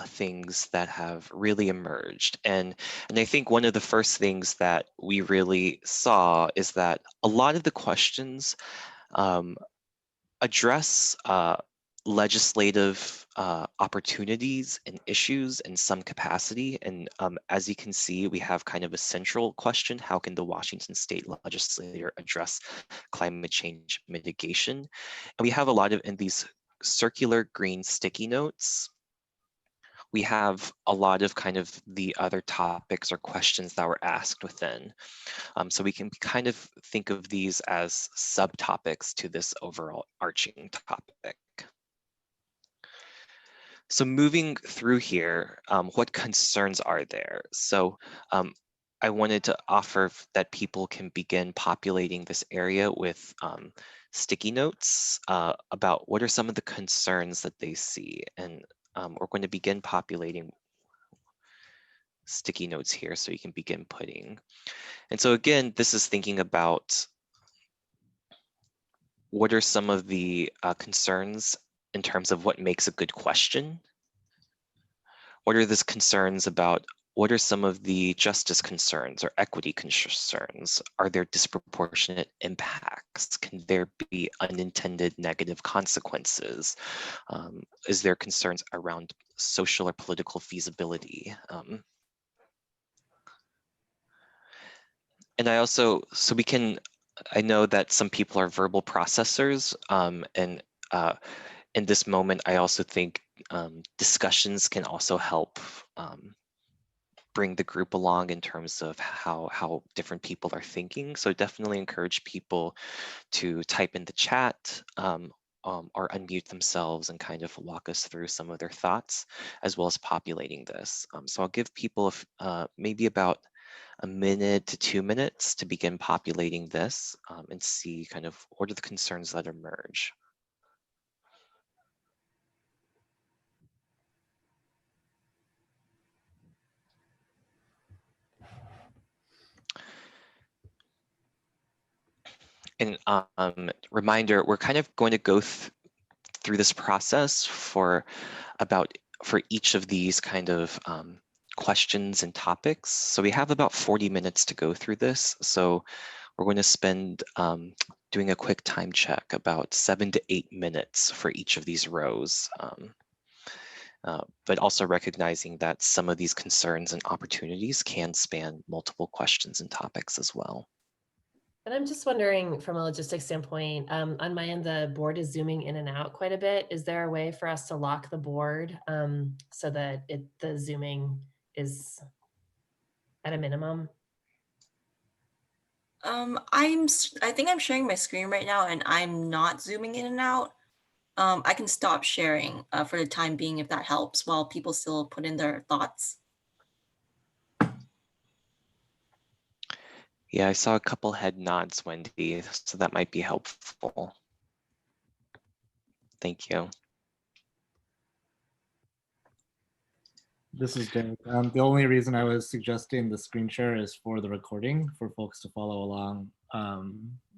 things that have really emerged. And I think one of the first things that we really saw is that a lot of the questions address legislative opportunities and issues in some capacity. And as you can see, we have kind of a central question: how can the Washington State legislature address climate change mitigation? And we have a lot of in these circular green sticky notes. We have a lot of kind of the other topics or questions that were asked within. So we can kind of think of these as subtopics to this overall arching topic. So moving through here, what concerns are there? So I wanted to offer that people can begin populating this area with sticky notes about what are some of the concerns that they see. And we're going to begin populating sticky notes here so you can begin putting. And so again, this is thinking about what are some of the concerns in terms of what makes a good question? What are the concerns about what are some of the justice concerns or equity concerns? Are there disproportionate impacts? Can there be unintended negative consequences? Is there concerns around social or political feasibility? And I also, so we can, I know that some people are verbal processors, and in this moment, I also think discussions can also help bring the group along in terms of how different people are thinking. So definitely encourage people to type in the chat or unmute themselves and kind of walk us through some of their thoughts, as well as populating this. So I'll give people maybe about a minute to 2 minutes to begin populating this and see kind of what are the concerns that emerge. And reminder, we're kind of going to go through this process for each of these kind of questions and topics. So we have about 40 minutes to go through this. So we're going to spend doing a quick time check, about 7 to 8 minutes for each of these rows. But also recognizing that some of these concerns and opportunities can span multiple questions and topics as well. And I'm just wondering, from a logistics standpoint, on my end, the board is zooming in and out quite a bit. Is there a way for us to lock the board so that the zooming is at a minimum? I think I'm sharing my screen right now, and I'm not zooming in and out. I can stop sharing for the time being if that helps, while people still put in their thoughts. Yeah, I saw a couple head nods, Wendy, so that might be helpful. Thank you. This is Jake. The only reason I was suggesting the screen share is for the recording, for folks to follow along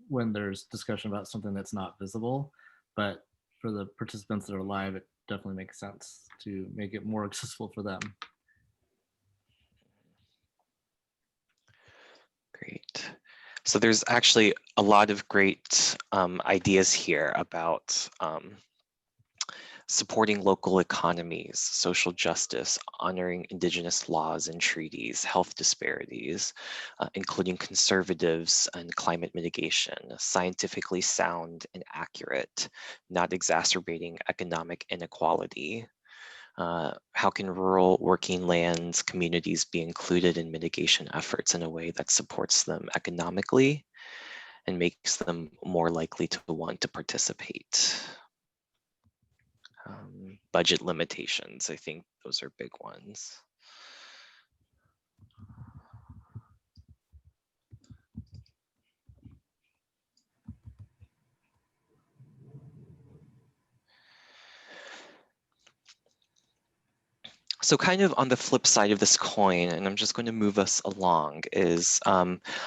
when there's discussion about something that's not visible. But for the participants that are live, it definitely makes sense to make it more accessible for them. Great. So there's actually a lot of great ideas here about supporting local economies, social justice, honoring indigenous laws and treaties, health disparities, including conservatives and climate mitigation, scientifically sound and accurate, not exacerbating economic inequality. How can rural working lands communities be included in mitigation efforts in a way that supports them economically and makes them more likely to want to participate? Budget limitations, I think those are big ones. So kind of on the flip side of this coin, and I'm just going to move us along, is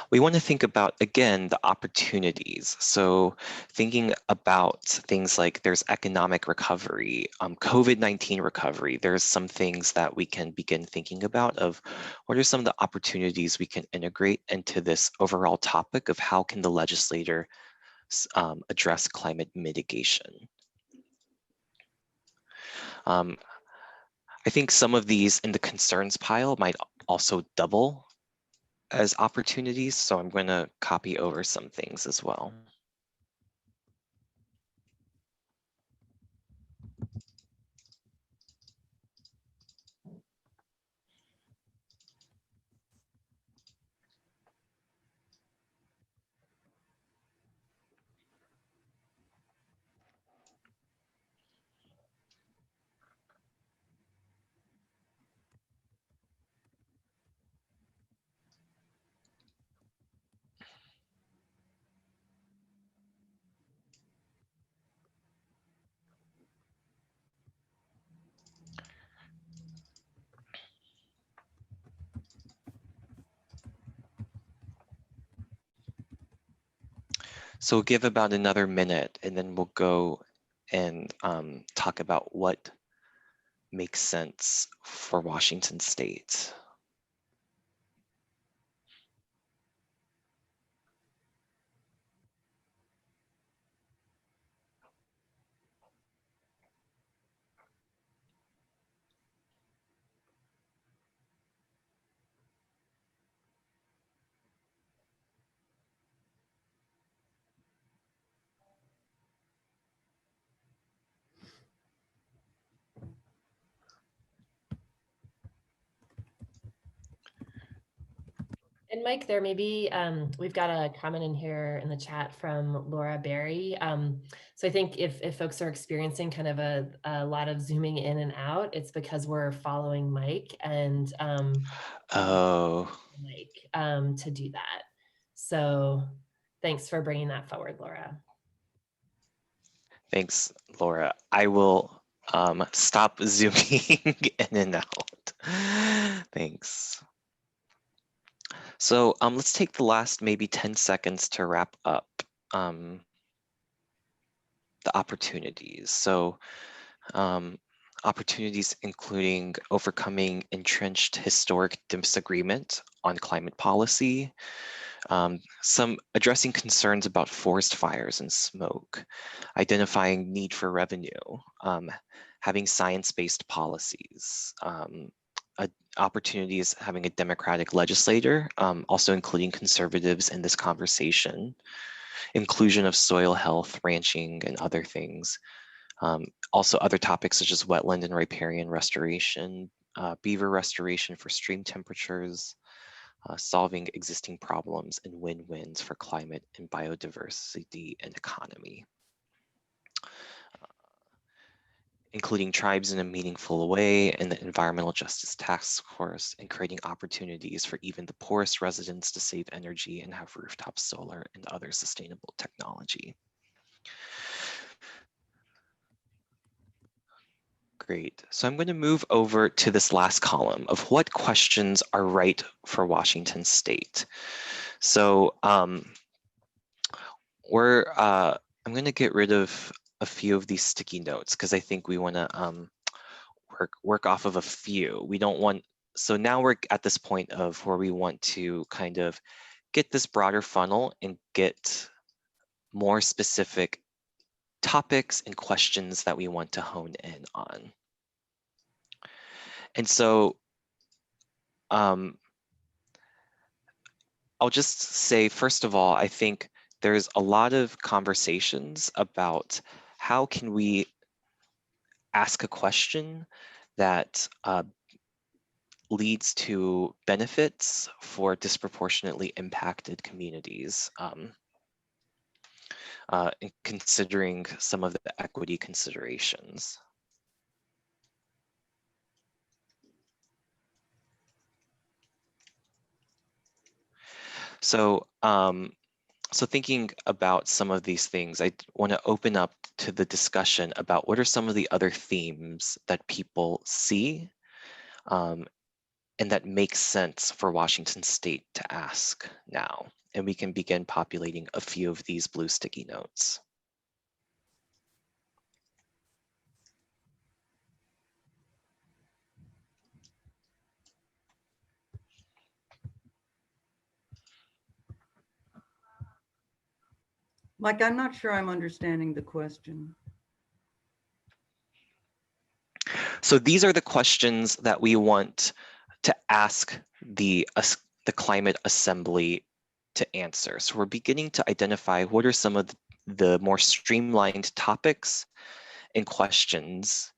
we want to think about, again, the opportunities. So thinking about things like there's economic recovery, COVID-19 recovery, there's some things that we can begin thinking about of what are some of the opportunities we can integrate into this overall topic of how can the legislator address climate mitigation. I think some of these in the concerns pile might also double as opportunities, so I'm going to copy over some things as well. So we'll give about another minute and then we'll go and talk about what makes sense for Washington State. And Mike, there may be, we've got a comment in here in the chat from Laura Berry. So I think if folks are experiencing kind of a lot of zooming in and out, it's because we're following Mike and Oh, Mike to do that. So thanks for bringing that forward, Laura. thanks, Laura. I will stop zooming in and out. Thanks. So let's take the last maybe 10 seconds to wrap up the opportunities. So opportunities including overcoming entrenched historic disagreement on climate policy, some addressing concerns about forest fires and smoke, identifying need for revenue, having science-based policies, opportunities having a democratic legislator, also including conservatives in this conversation, inclusion of soil health, ranching, and other things. Also other topics such as wetland and riparian restoration, beaver restoration for stream temperatures, solving existing problems and win-wins for climate and biodiversity and economy. Including tribes in a meaningful way and the Environmental Justice Task Force, and creating opportunities for even the poorest residents to save energy and have rooftop solar and other sustainable technology. Great. So I'm going to move over to this last column of what questions are right for Washington State. So I'm going to get rid of a few of these sticky notes because I think we want to work off of a few. We don't want, so now we're at this point of where we want to kind of get this broader funnel and get more specific topics and questions that we want to hone in on. And so I'll just say, first of all, I think there's a lot of conversations about how can we ask a question that leads to benefits for disproportionately impacted communities, in considering some of the equity considerations. So, so thinking about some of these things, I want to open up to the discussion about what are some of the other themes that people see and that makes sense for Washington State to ask now. And we can begin populating a few of these blue sticky notes. Mike, I'm not sure I'm understanding the question. So these are the questions that we want to ask the Climate Assembly to answer. So we're beginning to identify what are some of the more streamlined topics and questions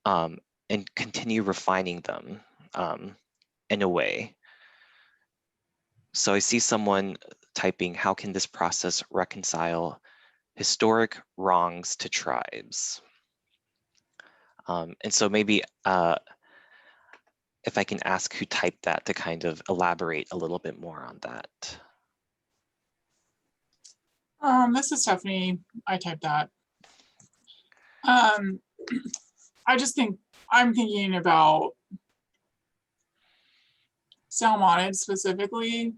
and continue refining them in a way. So I see someone typing, how can this process reconcile historic wrongs to tribes? And so maybe if I can ask who typed that to kind of elaborate a little bit more on that. This is Stephanie. I typed that. I just think I'm thinking about salmonid specifically.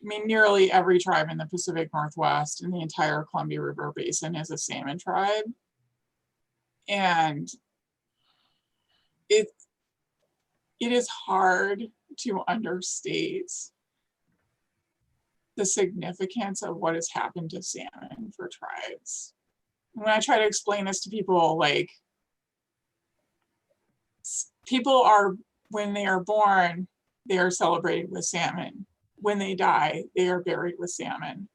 I mean, nearly every tribe in the Pacific Northwest and the entire Columbia River Basin is a salmon tribe. And it is hard to understate the significance of what has happened to salmon for tribes. When I try to explain this to people, like, people are, when they are born, they are celebrated with salmon. When they die, they are buried with salmon.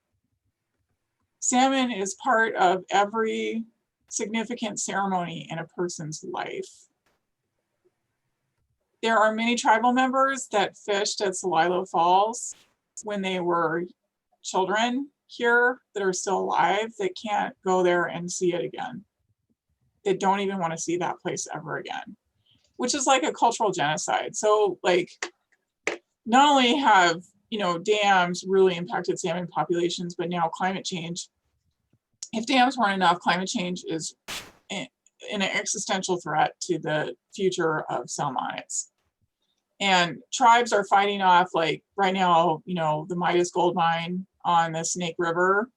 Salmon is part of every significant ceremony in a person's life. there are many tribal members that fished at Celilo Falls when they were children here that are still alive that can't go there and see it again. They don't even want to see that place ever again, which is like a cultural genocide. So like, not only have, you know, dams really impacted salmon populations, but now climate change. If dams weren't enough, climate change is an existential threat to the future of salmonids. And tribes are fighting off, like right now, you know, the Midas gold mine on the Snake River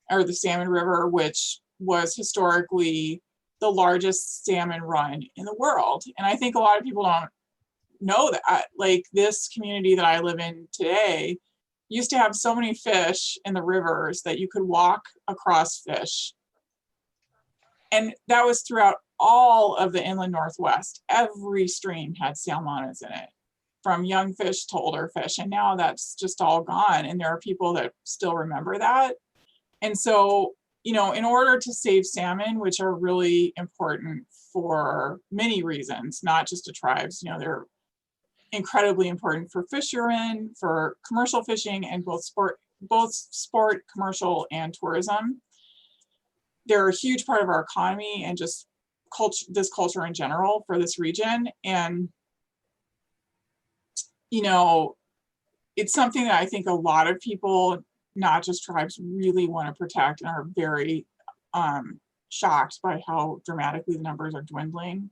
or the Salmon River, which was historically the largest salmon run in the world. And I think a lot of people don't know that. Like this community that I live in today used to have so many fish in the rivers that you could walk across fish. And that was throughout all of the inland Northwest. Every stream had salmonids in it, from young fish to older fish. And now that's just all gone. And there are people that still remember that. And so, you know, in order to save salmon, which are really important for many reasons, not just to tribes, you know, they're incredibly important for fishermen, for commercial fishing, and both sport, commercial, and tourism. They're a huge part of our economy and just this culture in general for this region. And, you know, it's something that I think a lot of people, not just tribes, really want to protect and are very shocked by how dramatically the numbers are dwindling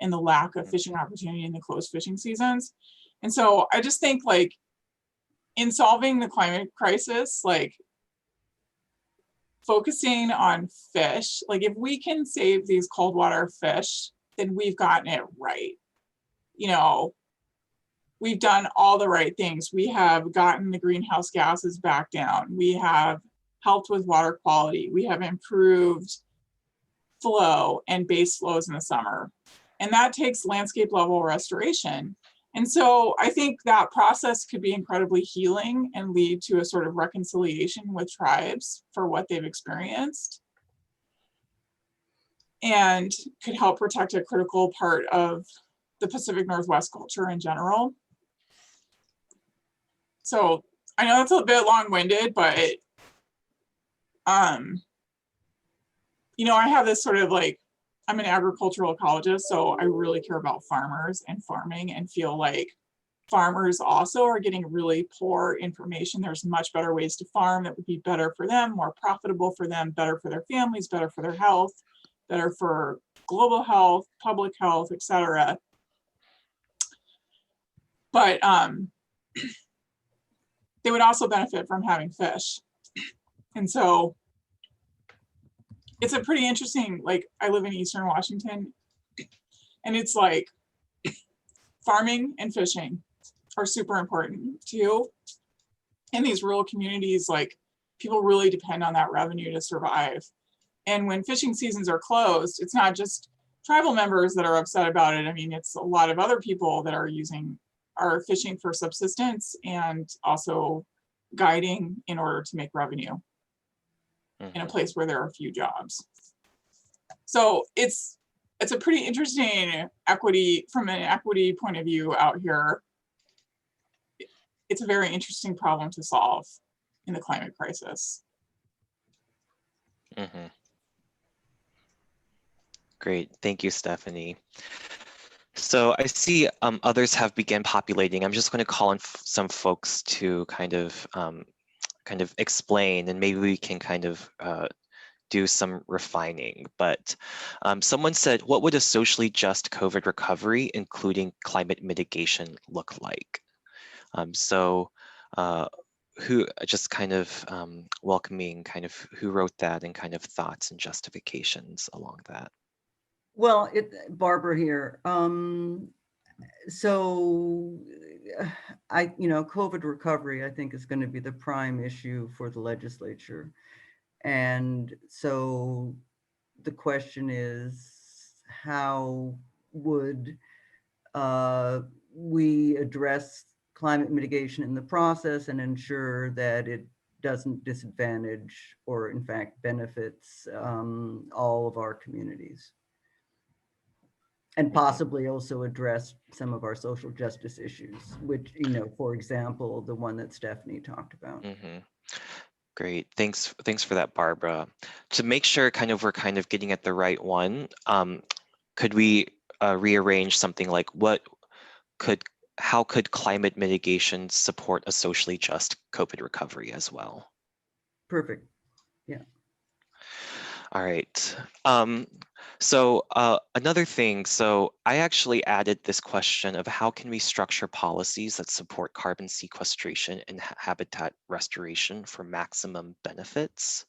and the lack of fishing opportunity in the closed fishing seasons. And so I just think, like, in solving the climate crisis, like focusing on fish, like if we can save these cold water fish, then we've gotten it right. You know, we've done all the right things. We have gotten the greenhouse gases back down. We have helped with water quality. We have improved flow and base flows in the summer. And that takes landscape level restoration. And so I think that process could be incredibly healing and lead to a sort of reconciliation with tribes for what they've experienced, and could help protect a critical part of the Pacific Northwest culture in general. So I know that's a bit long-winded, but you know, I have this sort of like, I'm an agricultural ecologist, so I really care about farmers and farming, and feel like farmers also are getting really poor information. There's much better ways to farm that would be better for them, more profitable for them, better for their families, better for their health, better for global health, public health, etc. But they would also benefit from having fish. And so it's a pretty interesting, like, I live in Eastern Washington, and it's like farming and fishing are super important too. In these rural communities, like, people really depend on that revenue to survive. And when fishing seasons are closed, it's not just tribal members that are upset about it. I mean, it's a lot of other people that are fishing for subsistence and also guiding in order to make revenue in a place where there are few jobs. So it's a pretty interesting equity, from an equity point of view out here. It's a very interesting problem to solve in the climate crisis. Mm-hmm. Great, thank you, Stephanie. So I see others have begun populating. I'm just going to call on some folks to kind of explain, and maybe we can kind of do some refining. But someone said, what would a socially just COVID recovery, including climate mitigation, look like? Who just kind of welcoming kind of who wrote that, and kind of thoughts and justifications along that. Well, Barbara here. So COVID recovery, I think, is going to be the prime issue for the legislature. And so the question is, how would we address climate mitigation in the process and ensure that it doesn't disadvantage, or in fact benefits, all of our communities? And possibly also address some of our social justice issues, which, for example, the one that Stephanie talked about. Great, thanks for that, Barbara. To make sure we're getting at the right one, could we rearrange something like how could climate mitigation support a socially just COVID recovery as well? Perfect. Yeah. All right. So another thing, so I actually added this question of how can we structure policies that support carbon sequestration and habitat restoration for maximum benefits?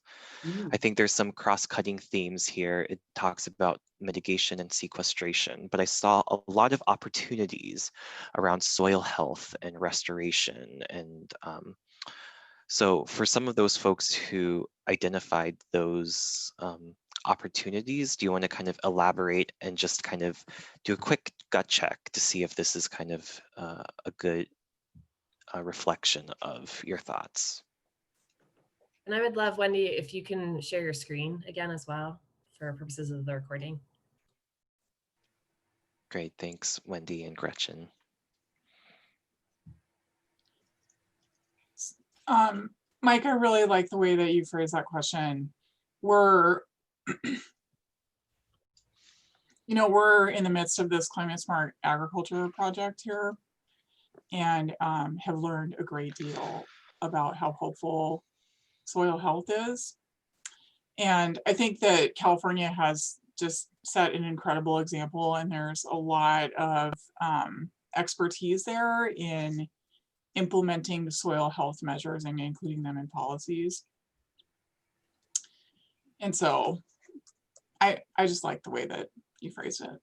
I think there's some cross-cutting themes here. It talks about mitigation and sequestration, but I saw a lot of opportunities around soil health and restoration. And so for some of those folks who identified those opportunities, do you want to elaborate and just do a quick gut check to see if this is a good reflection of your thoughts? And I would love, Wendy, if you can share your screen again as well for purposes of the recording. Great, thanks, Wendy and Gretchen. Mike, I really like the way that you phrased that question. We're in the midst of this climate smart agriculture project here, and have learned a great deal about how helpful soil health is. And I think that California has just set an incredible example, and there's a lot of expertise there in implementing the soil health measures and including them in policies. And so I just like the way that you phrased it.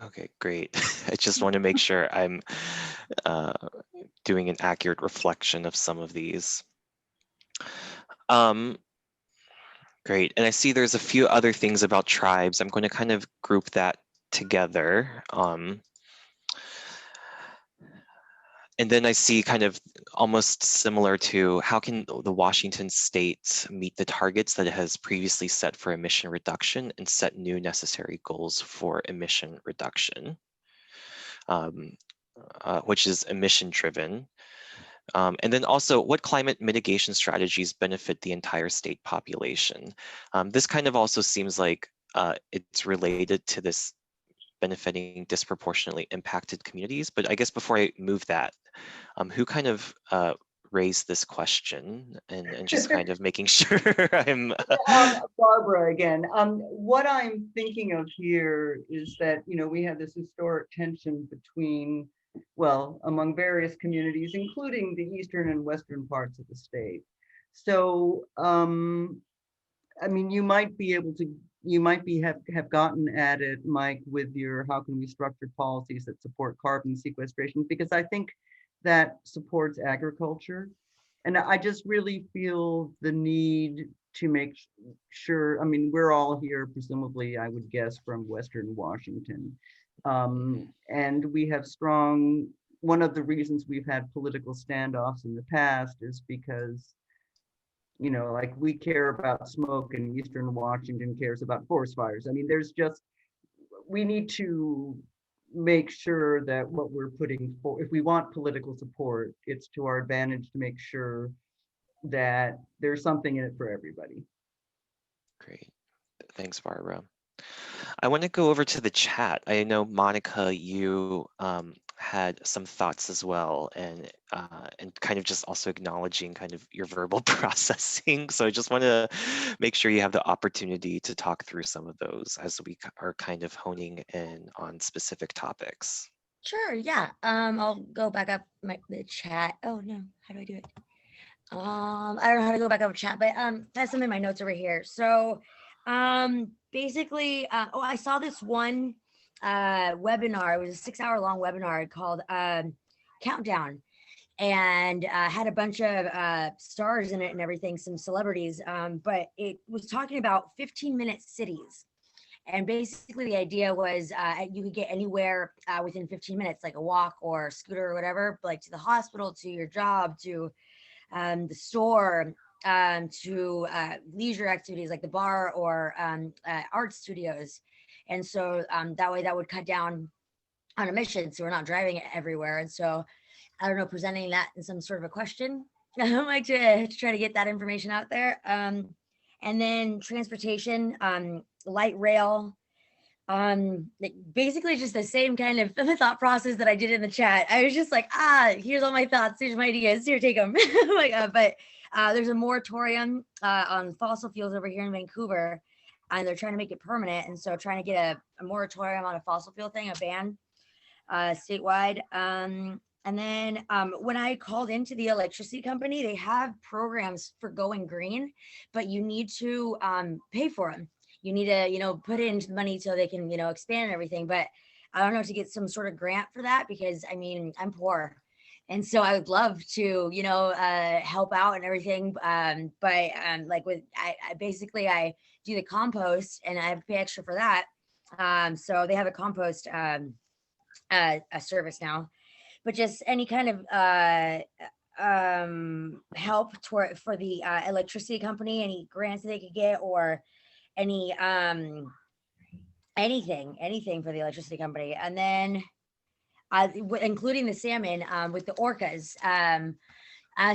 Okay, great. I just want to make sure I'm doing an accurate reflection of some of these. Great, and I see there's a few other things about tribes. I'm going to group that together. And then I see almost similar to how can the Washington state meet the targets that it has previously set for emission reduction and set new necessary goals for emission reduction, which is emission driven. And then also what climate mitigation strategies benefit the entire state population. This also seems like it's related to this benefiting disproportionately impacted communities. But I guess before I move that, who raised this question and just making sure I'm Barbara again. What I'm thinking of here is that, we have this historic tension between, among various communities, including the eastern and western parts of the state. So, you might be able to, have gotten at it, Mike, with your how can we structure policies that support carbon sequestration, because I think that supports agriculture. And I just really feel the need to make sure, we're all here, presumably, I would guess, from Western Washington. And we have one of the reasons we've had political standoffs in the past is because, we care about smoke and Eastern Washington cares about forest fires. We need to make sure that what we're putting for, if we want political support, it's to our advantage to make sure that there's something in it for everybody. Great. Thanks, Barbara. I want to go over to the chat. I know, Monica, you had some thoughts as well, and just also acknowledging your verbal processing. So I just want to make sure you have the opportunity to talk through some of those as we are honing in on specific topics. Sure, yeah. I'll go back up the chat. Oh no, how do I do it? I don't know how to go back up chat, but I have some in my notes over here. So basically, I saw this one webinar. It was a 6-hour long webinar called Countdown, and had a bunch of stars in it and everything, some celebrities, but it was talking about 15-minute cities. And basically the idea was you could get anywhere within 15 minutes, like a walk or a scooter or whatever, like to the hospital, to your job, to the store, to leisure activities like the bar or art studios. And so that way that would cut down on emissions. So we're not driving it everywhere. And so I don't know, presenting that in some sort of a question. I like to try to get that information out there. And then transportation, light rail, like basically just the same kind of thought process that I did in the chat. I was just like, here's all my thoughts, here's my ideas, here, take them. But there's a moratorium on fossil fuels over here in Vancouver, and they're trying to make it permanent. And so trying to get a moratorium on a fossil fuel thing, a ban statewide. And then when I called into the electricity company, they have programs for going green, but you need to pay for them. You need to, put in the money so they can, expand and everything. But I don't know, to get some sort of grant for that, because I mean, I'm poor. And so I would love to, help out and everything. But like I basically do the compost and I have to pay extra for that. So they have a compost a service now. But just any kind of help for the electricity company, any grants that they could get, or any anything for the electricity company. And then including the salmon with the orcas.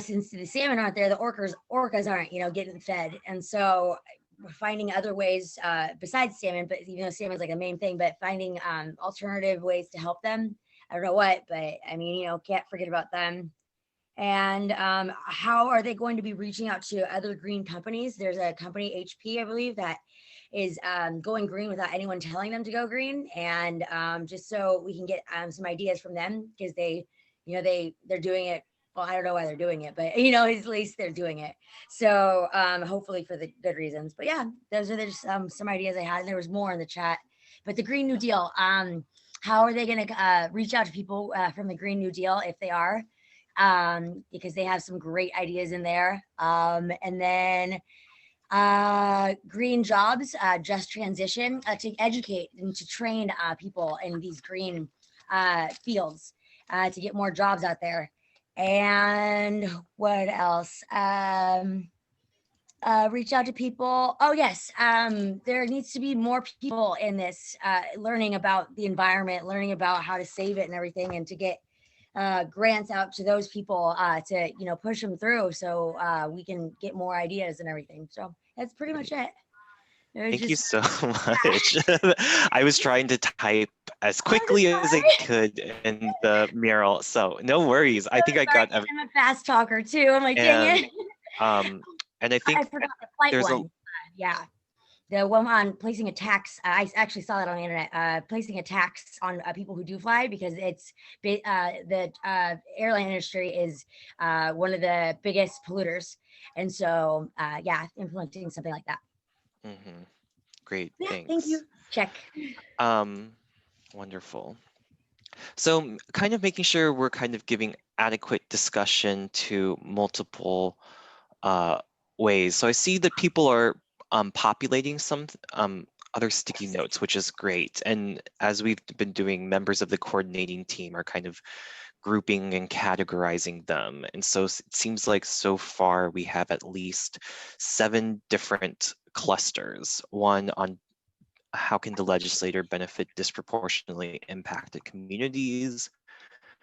Since the salmon aren't there, the orcas aren't, getting fed. And so we're finding other ways besides salmon, but even though salmon is like the main thing, but finding alternative ways to help them. I don't know what, but I mean, can't forget about them. And how are they going to be reaching out to other green companies? There's a company, HP, I believe, that is going green without anyone telling them to go green. And just so we can get some ideas from them, because they're doing it. Well, I don't know why they're doing it, but at least they're doing it. So hopefully for the good reasons. But yeah, those are just some ideas I had. And there was more in the chat. But the Green New Deal, how are they going to reach out to people from the Green New Deal if they are? Because they have some great ideas in there. And then green jobs, just transition, to educate and to train people in these green fields to get more jobs out there. And what else? Reach out to people. Oh yes, there needs to be more people in this, learning about the environment, learning about how to save it and everything, and to get grants out to those people to push them through, so we can get more ideas and everything. So that's pretty much it. Thank you so much. I was trying to type as quickly as I could in the mural, so no worries. I think I got everything. I'm a fast talker too. I'm like, dang it. And I think I forgot the flight there's one. Yeah. The one on placing a tax, I actually saw that on the internet, placing a tax on people who do fly, because it's the airline industry is one of the biggest polluters. And so, yeah, implementing something like that. Mm-hmm. Great, yeah, thanks. Thank you. Check. Wonderful. So kind of making sure we're kind of giving adequate discussion to multiple ways. So I see that people are populating some other sticky notes, which is great. And as we've been doing, members of the coordinating team are kind of grouping and categorizing them. And so it seems like so far we have at least 7 different clusters. One on how can the legislator benefit disproportionately impacted communities,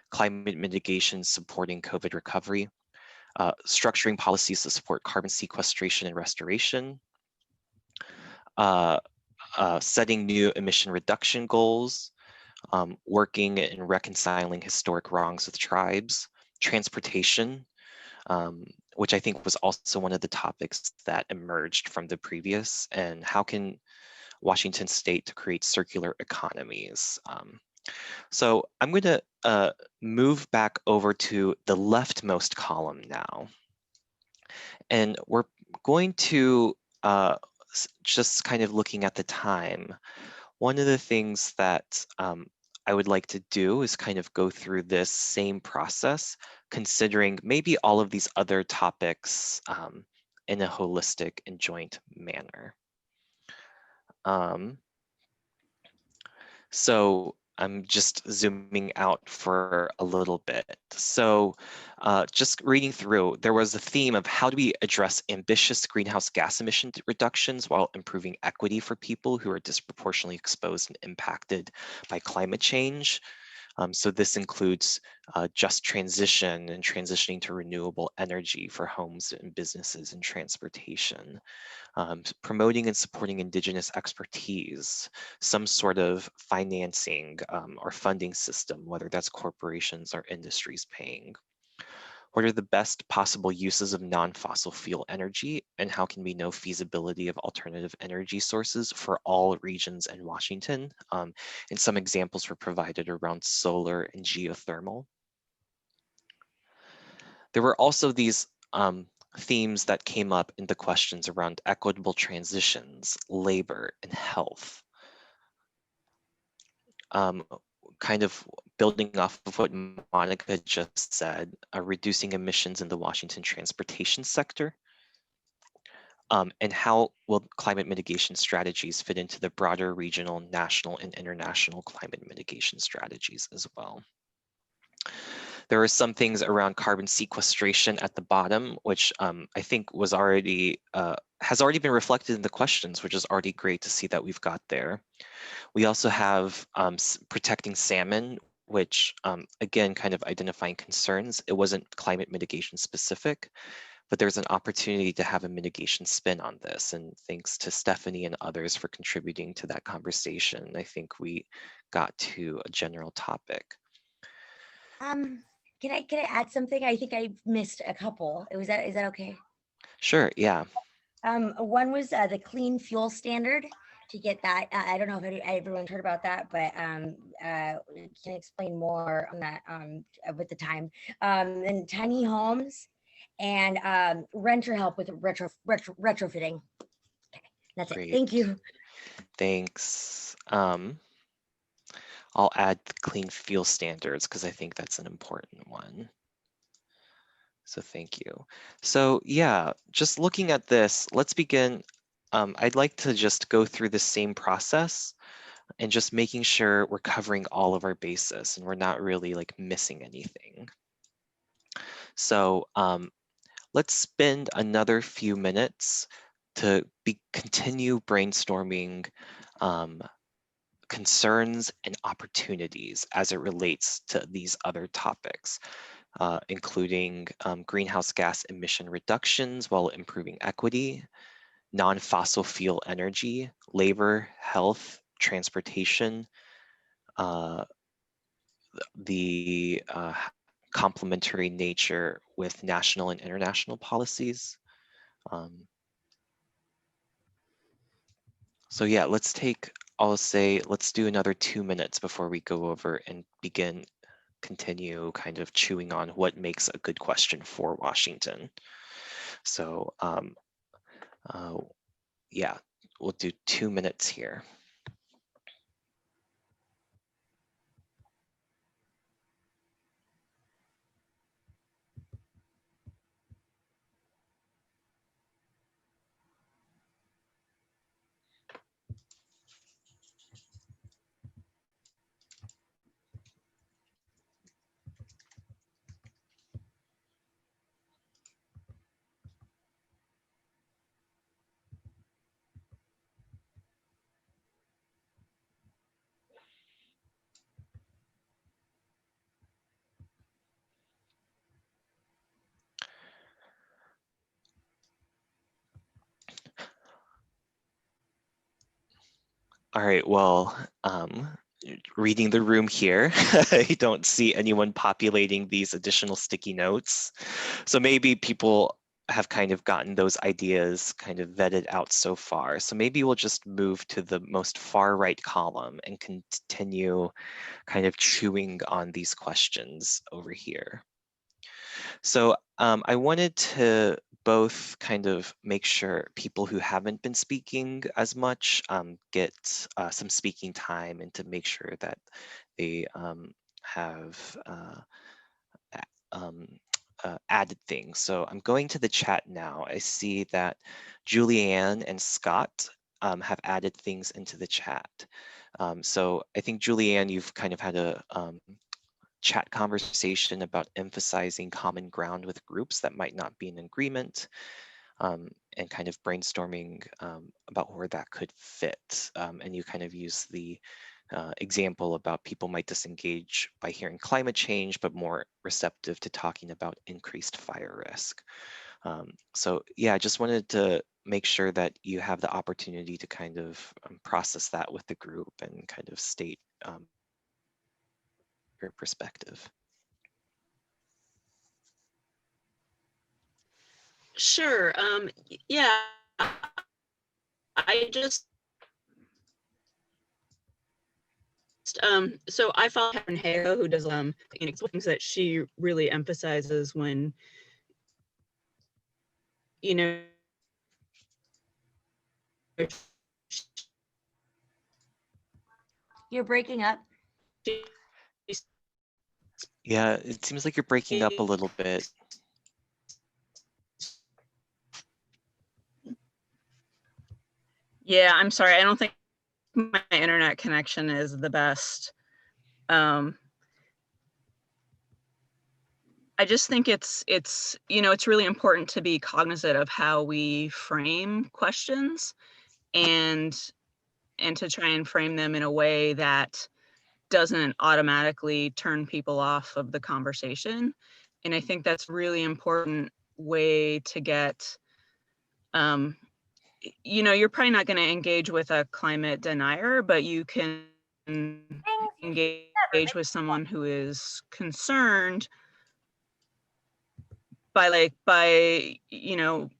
climate mitigation supporting COVID recovery, structuring policies to support carbon sequestration and restoration, setting new emission reduction goals, working and reconciling historic wrongs with tribes, transportation, which I think was also one of the topics that emerged from the previous, and how can Washington State create circular economies. So I'm going to move back over to the leftmost column now. And we're going to just kind of looking at the time. One of the things that I would like to do is kind of go through this same process, considering maybe all of these other topics in a holistic and joint manner. So I'm just zooming out for a little bit. So just reading through, there was a theme of how do we address ambitious greenhouse gas emission reductions while improving equity for people who are disproportionately exposed and impacted by climate change. So this includes just transition and transitioning to renewable energy for homes and businesses and transportation. Promoting and supporting Indigenous expertise, some sort of financing or funding system, whether that's corporations or industries paying. What are the best possible uses of non-fossil fuel energy, and how can we know feasibility of alternative energy sources for all regions in Washington? And some examples were provided around solar and geothermal. There were also these themes that came up in the questions around equitable transitions, labor, and health. Kind of building off of what Monica just said, reducing emissions in the Washington transportation sector, and how will climate mitigation strategies fit into the broader regional, national, and international climate mitigation strategies as well. There are some things around carbon sequestration at the bottom, which I think was already has already been reflected in the questions, which is already great to see that we've got there. We also have protecting salmon, which again, kind of identifying concerns. It wasn't climate mitigation specific, but there's an opportunity to have a mitigation spin on this. And thanks to Stephanie and others for contributing to that conversation. I think we got to a general topic. Can I add something? I think I missed a couple. Is that okay? Sure, yeah. One was the clean fuel standard. To get that, I don't know if everyone's heard about that, but can explain more on that with the time. And tiny homes and renter help with retrofitting. Okay, that's Great. it. Thank you. Thanks. I'll add the clean fuel standards because I think that's an important one. So thank you. So yeah, just looking at this, let's begin. I'd like to just go through the same process and just making sure we're covering all of our bases and we're not really like missing anything. So let's spend another few minutes to continue brainstorming concerns and opportunities as it relates to these other topics, including greenhouse gas emission reductions while improving equity, non-fossil fuel energy, labor, health, transportation, the complementary nature with national and international policies. So yeah, let's do another 2 minutes before we go over and continue kind of chewing on what makes a good question for Washington. So yeah, we'll do 2 minutes here. All right, well, reading the room here, I don't see anyone populating these additional sticky notes. So maybe people have kind of gotten those ideas kind of vetted out so far. So maybe we'll just move to the most far right column and continue kind of chewing on these questions over here. So I wanted to both kind of make sure people who haven't been speaking as much get some speaking time, and to make sure that they have added things. So I'm going to the chat now. I see that Julianne and Scott have added things into the chat. So I think, Julianne, you've kind of had a chat conversation about emphasizing common ground with groups that might not be in agreement, and kind of brainstorming about where that could fit. And you kind of use the example about people might disengage by hearing climate change, but more receptive to talking about increased fire risk. So yeah, I just wanted to make sure that you have the opportunity to kind of process that with the group and kind of state your perspective. Sure. Yeah, I just so I follow Catherine Hago, who does things that she really emphasizes when, you know, You're breaking up. Yeah, it seems like you're breaking up a little bit. Yeah, I'm sorry. I don't think my internet connection is the best. I just think it's really important to be cognizant of how we frame questions and to try and frame them in a way that doesn't automatically turn people off of the conversation. And I think that's really important way to get, you're probably not going to engage with a climate denier, but you can engage with someone who is concerned by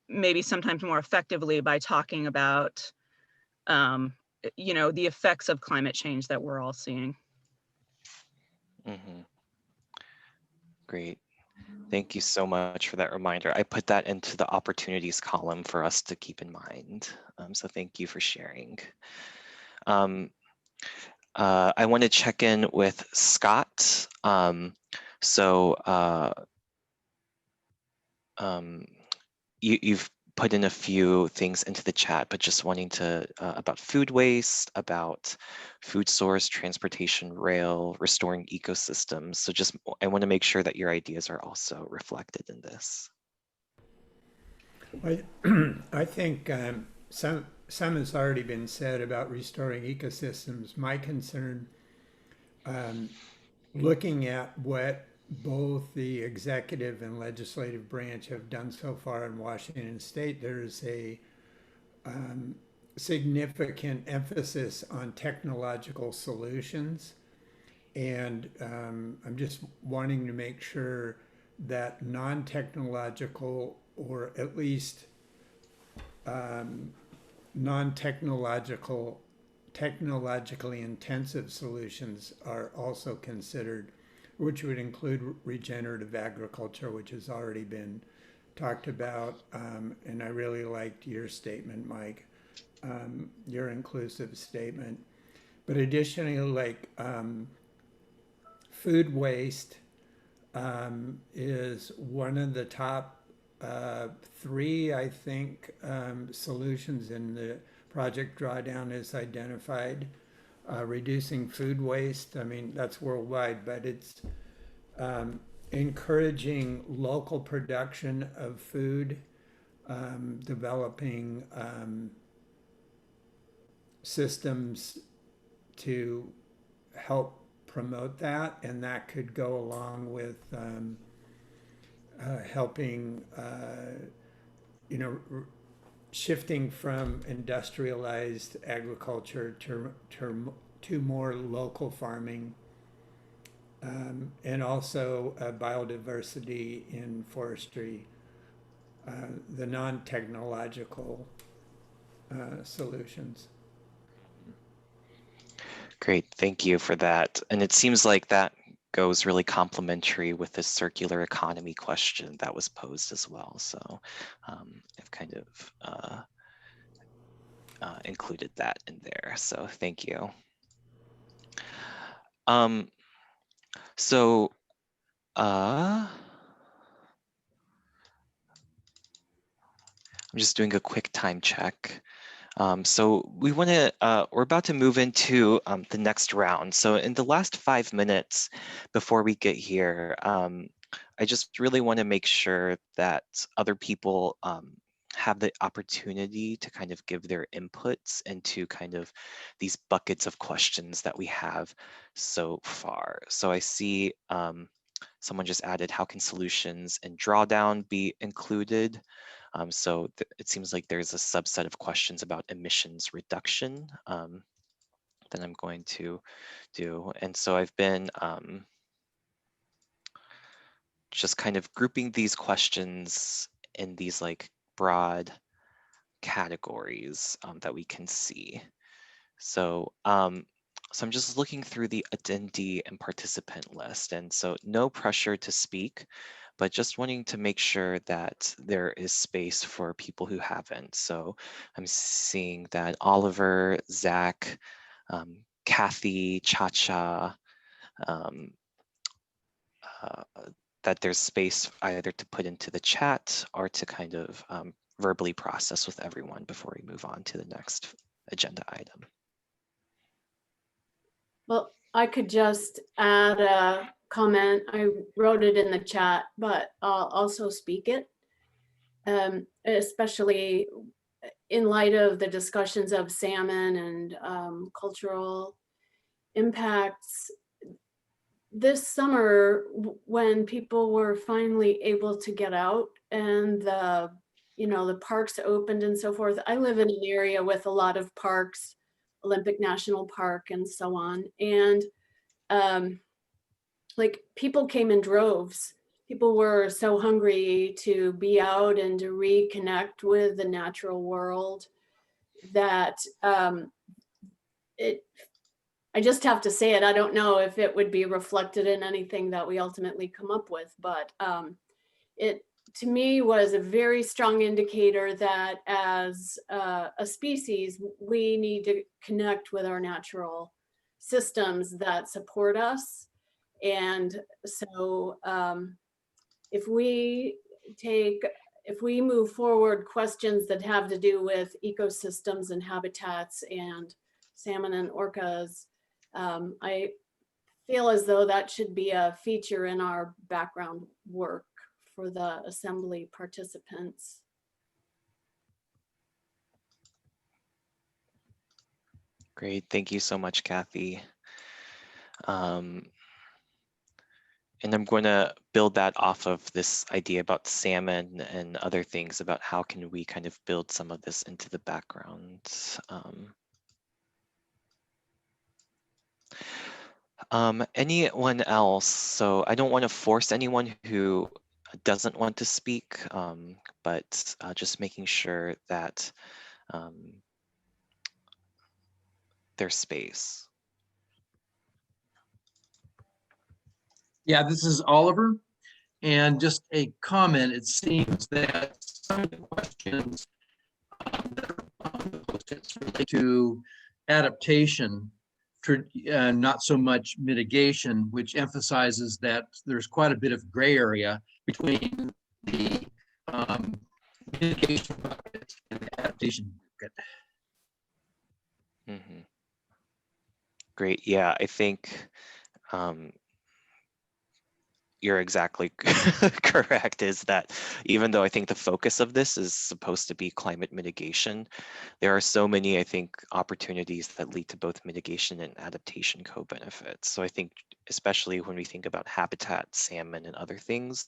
maybe sometimes more effectively by talking about, the effects of climate change that we're all seeing. Mm-hmm. Great. Thank you so much for that reminder. I put that into the opportunities column for us to keep in mind. So thank you for sharing. I want to check in with Scott. You've put in a few things into the chat, but just wanting to, about food waste, about food source, transportation, rail, restoring ecosystems. So just, I want to make sure that your ideas are also reflected in this. I think some has already been said about restoring ecosystems. My concern, looking at what both the executive and legislative branch have done so far in Washington State, there's a significant emphasis on technological solutions. And I'm just wanting to make sure that non-technological, or at least technologically intensive solutions are also considered, which would include regenerative agriculture, which has already been talked about. And I really liked your statement, Mike, your inclusive statement. But additionally, like food waste is one of the top 3, I think, solutions in the Project Drawdown is identified. Reducing food waste, I mean, that's worldwide, but it's encouraging local production of food, developing systems to help promote that, and that could go along with helping, shifting from industrialized agriculture to more local farming, and also biodiversity in forestry, the non-technological solutions. Great, thank you for that. And it seems like that goes really complementary with the circular economy question that was posed as well. So I've kind of included that in there. So thank you. I'm just doing a quick time check. So we're about to move into the next round. So in the last 5 minutes before we get here, I just really want to make sure that other people have the opportunity to kind of give their inputs into kind of these buckets of questions that we have so far. So I see someone just added, how can solutions and drawdown be included? So it seems like there's a subset of questions about emissions reduction that I'm going to do. And so I've been just kind of grouping these questions in these like broad categories that we can see. So, so I'm just looking through the attendee and participant list. And so no pressure to speak, but just wanting to make sure that there is space for people who haven't. So I'm seeing that Oliver, Zach, Kathy, Cha-Cha, that there's space either to put into the chat or to kind of verbally process with everyone before we move on to the next agenda item. Well, I could just add a comment. I wrote it in the chat, but I'll also speak it, especially in light of the discussions of salmon and cultural impacts. This summer, when people were finally able to get out and the parks opened and so forth. I live in an area with a lot of parks, Olympic National Park and so on. And like people came in droves. People were so hungry to be out and to reconnect with the natural world that I just have to say it. I don't know if it would be reflected in anything that we ultimately come up with, but it to me was a very strong indicator that as a species, we need to connect with our natural systems that support us. And so if we move forward questions that have to do with ecosystems and habitats and salmon and orcas, I feel as though that should be a feature in our background work for the assembly participants. Great, thank you so much, Kathy. And I'm going to build that off of this idea about salmon and other things about how can we kind of build some of this into the background. Anyone else? So I don't want to force anyone who doesn't want to speak, but just making sure that there's space. Yeah, this is Oliver. And just a comment, it seems that some of the questions that are on the post-its relate to adaptation, not so much mitigation, which emphasizes that there's quite a bit of gray area between the mitigation bucket and the adaptation bucket. Mm-hmm. Great, yeah, I think you're exactly correct, is that even though I think the focus of this is supposed to be climate mitigation, there are so many, I think, opportunities that lead to both mitigation and adaptation co-benefits. So I think especially when we think about habitat, salmon, and other things,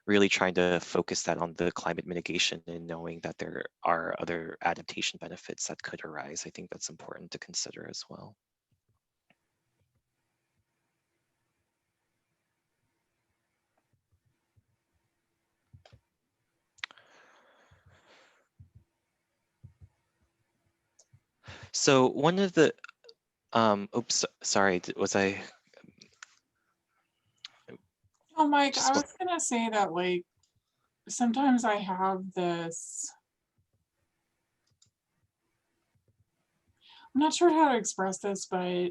really trying to focus that on the climate mitigation and knowing that there are other adaptation benefits that could arise. I think that's important to consider as well. So one of the, oops, sorry, was I? Oh, Mike, I was gonna say that like, sometimes I have this, I'm not sure how to express this, but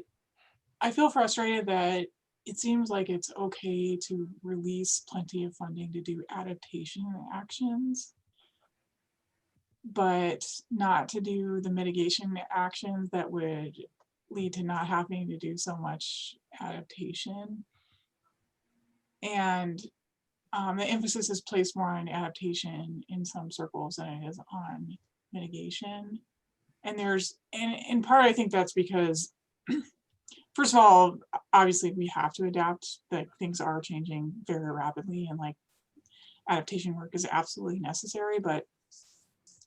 I feel frustrated that it seems like it's okay to release plenty of funding to do adaptation actions, but not to do the mitigation actions that would lead to not having to do so much adaptation. And the emphasis is placed more on adaptation in some circles than it is on mitigation. And in part, I think that's because, first of all, obviously we have to adapt, that things are changing very rapidly, and like adaptation work is absolutely necessary, but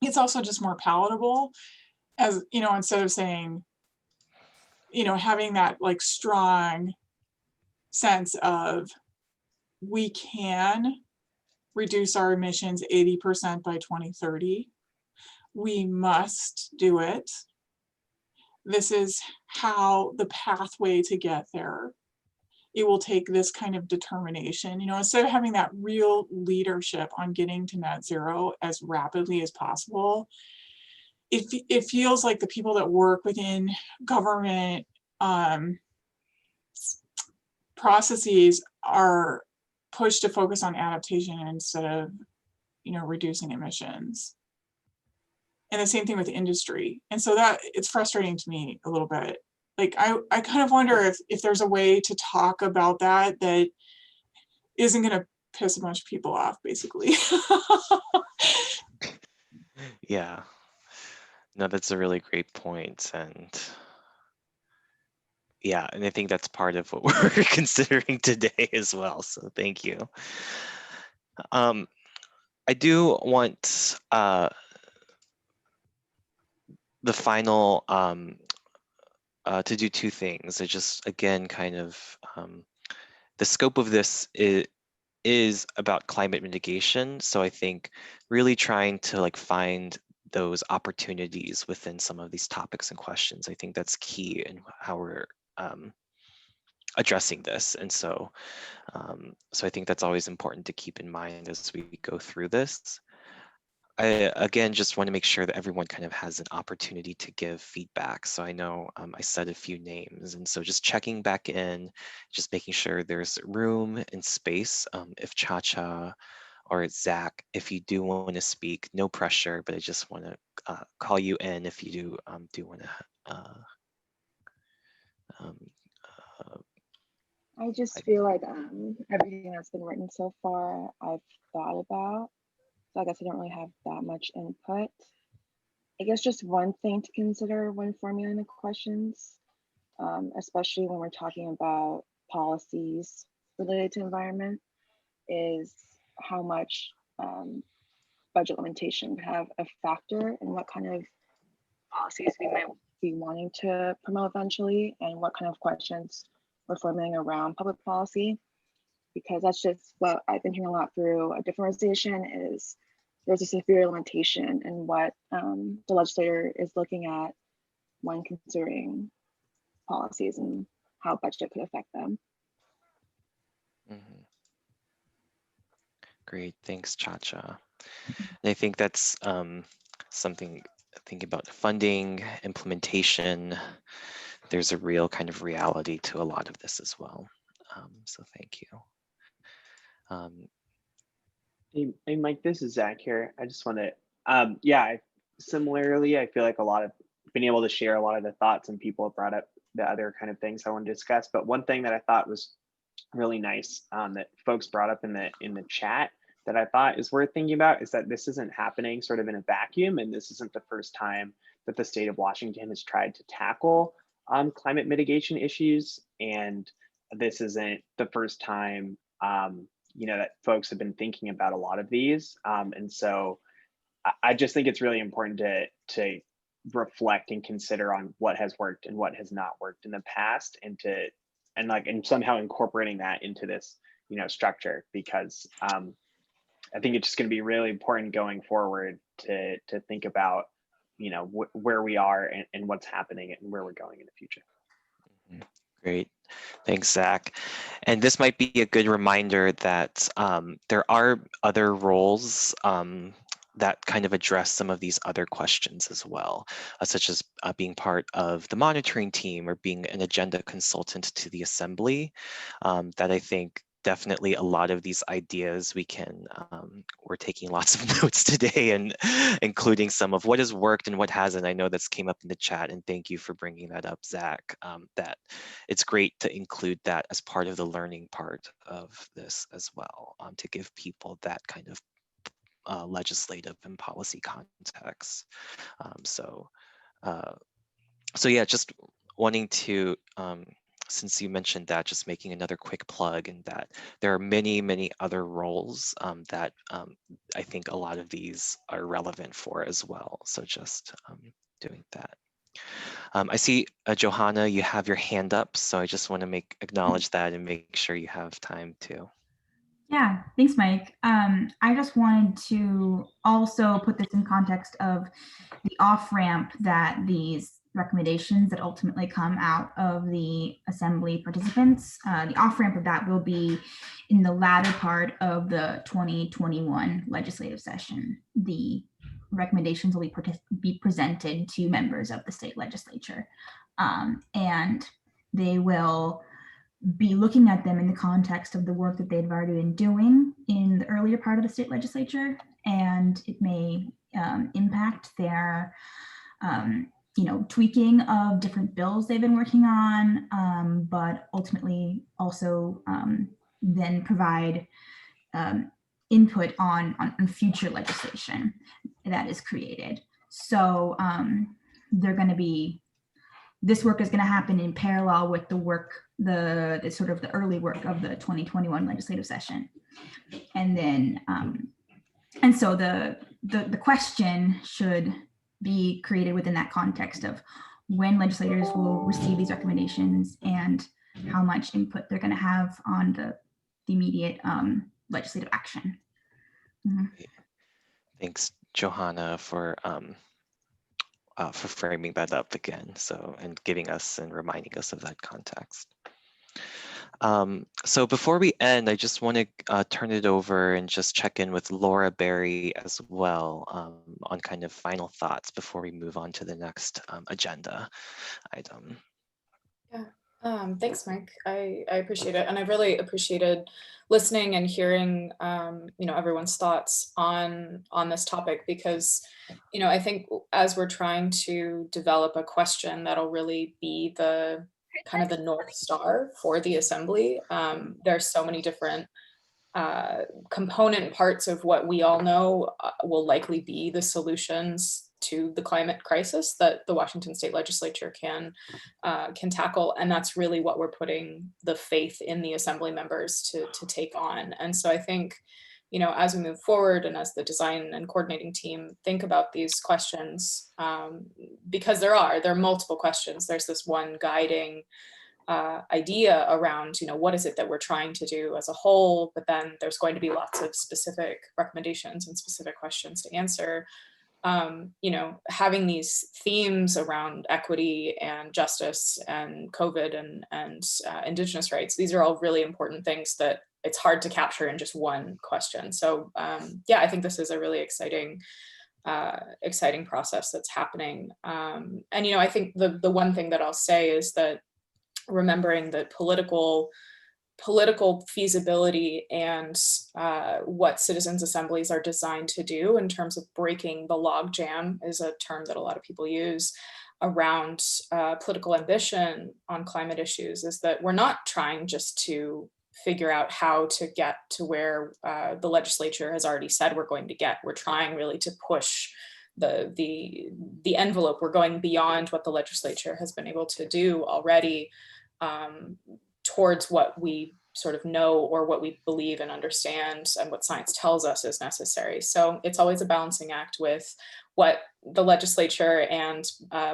it's also just more palatable, as you know, instead of saying, you know, having that like strong sense of we can reduce our emissions 80% by 2030. We must do it. This is how the pathway to get there. It will take this kind of determination, you know, instead of having that real leadership on getting to net zero as rapidly as possible. It feels like the people that work within government processes are pushed to focus on adaptation instead of, you know, reducing emissions. And the same thing with industry. And so that it's frustrating to me a little bit. Like I kind of wonder if there's a way to talk about that isn't going to piss a bunch of people off, basically. Yeah, no, that's a really great point. And yeah, and I think that's part of what we're considering today as well. So thank you. I do want the final to do two things. I just, again, kind of the scope of this is about climate mitigation. So I think really trying to like find those opportunities within some of these topics and questions. I think that's key in how we're addressing this. And so, so I think that's always important to keep in mind as we go through this. I, again, just want to make sure that everyone kind of has an opportunity to give feedback. So I know I said a few names, and so just checking back in, just making sure there's room and space. If Cha-Cha or Zach, if you do want to speak, no pressure, but I just want to call you in if you do want to. I just feel like everything that's been written so far, I've thought about. So I guess I don't really have that much input. I guess just one thing to consider when formulating the questions, especially when we're talking about policies related to environment, is how much budget limitation would have a factor in what kind of policies we might be wanting to promote eventually, and what kind of questions we're formulating around public policy. Because that's just what I've been hearing a lot through a different organization, is there's a severe limitation in what the legislator is looking at when considering policies and how budget could affect them. Mm-hmm. Great, thanks, Cha-Cha. And I think that's something, thinking about funding, implementation, there's a real kind of reality to a lot of this as well. So thank you. Hey, Mike, this is Zach here. I just want to, yeah, similarly, I feel like been able to share a lot of the thoughts, and people have brought up the other kind of things I want to discuss. But one thing that I thought was really nice that folks brought up in the chat that I thought is worth thinking about is that this isn't happening sort of in a vacuum, and this isn't the first time that the state of Washington has tried to tackle climate mitigation issues, and this isn't the first time you know, that folks have been thinking about a lot of these, and so I just think it's really important to reflect and consider on what has worked and what has not worked in the past, and somehow incorporating that into this, you know, structure, because I think it's just going to be really important going forward to think about, you know, where we are and what's happening and where we're going in the future. Great, thanks, Zach. And this might be a good reminder that there are other roles that kind of address some of these other questions as well, such as being part of the monitoring team or being an agenda consultant to the Assembly, that I think definitely a lot of these ideas we're taking lots of notes today, and including some of what has worked and what hasn't. I know that's came up in the chat, and thank you for bringing that up, Zach. That it's great to include that as part of the learning part of this as well, to give people that kind of legislative and policy context. So yeah, just wanting to, since you mentioned that, just making another quick plug, and that there are many, many other roles that I think a lot of these are relevant for as well. So just doing that. I see, Johanna, you have your hand up, so I just want to acknowledge that and make sure you have time to. Yeah, thanks, Mike. I just wanted to also put this in context of the off-ramp that these recommendations that ultimately come out of the assembly participants, the off-ramp of that will be in the latter part of the 2021 legislative session. The recommendations will be presented to members of the state legislature, and they will be looking at them in the context of the work that they've already been doing in the earlier part of the state legislature, and it may impact their tweaking of different bills they've been working on, but ultimately also then provide input on future legislation that is created. So they're going to be, this work is going to happen in parallel with the work, the sort of the early work of the 2021 legislative session. And then, and so the question should be created within that context of when legislators will receive these recommendations and how much input they're going to have on the immediate legislative action. Mm-hmm. Thanks, Johanna, for framing that up again, and giving us and reminding us of that context. So before we end, I just want to turn it over and just check in with Laura Berry as well on kind of final thoughts before we move on to the next agenda item. Yeah, thanks, Mike. I appreciate it, and I really appreciated listening and hearing everyone's thoughts on this topic, because I think as we're trying to develop a question that'll really be the kind of the North Star for the Assembly, there's so many different component parts of what we all know will likely be the solutions to the climate crisis that the Washington State Legislature can tackle, and that's really what we're putting the faith in the Assembly members to take on. And so I think, as we move forward and as the design and coordinating team think about these questions, because there are multiple questions. There's this one guiding idea around, what is it that we're trying to do as a whole, but then there's going to be lots of specific recommendations and specific questions to answer. Having these themes around equity and justice and COVID and Indigenous rights, these are all really important things that it's hard to capture in just one question. So yeah, I think this is a really exciting process that's happening. And I think the one thing that I'll say is that remembering that political feasibility and what citizens assemblies are designed to do in terms of breaking the logjam is a term that a lot of people use around political ambition on climate issues, is that we're not trying just to figure out how to get to where the legislature has already said we're going to get. We're trying really to push the envelope. We're going beyond what the legislature has been able to do already, towards what we sort of know or what we believe and understand and what science tells us is necessary. So it's always a balancing act with what the legislature and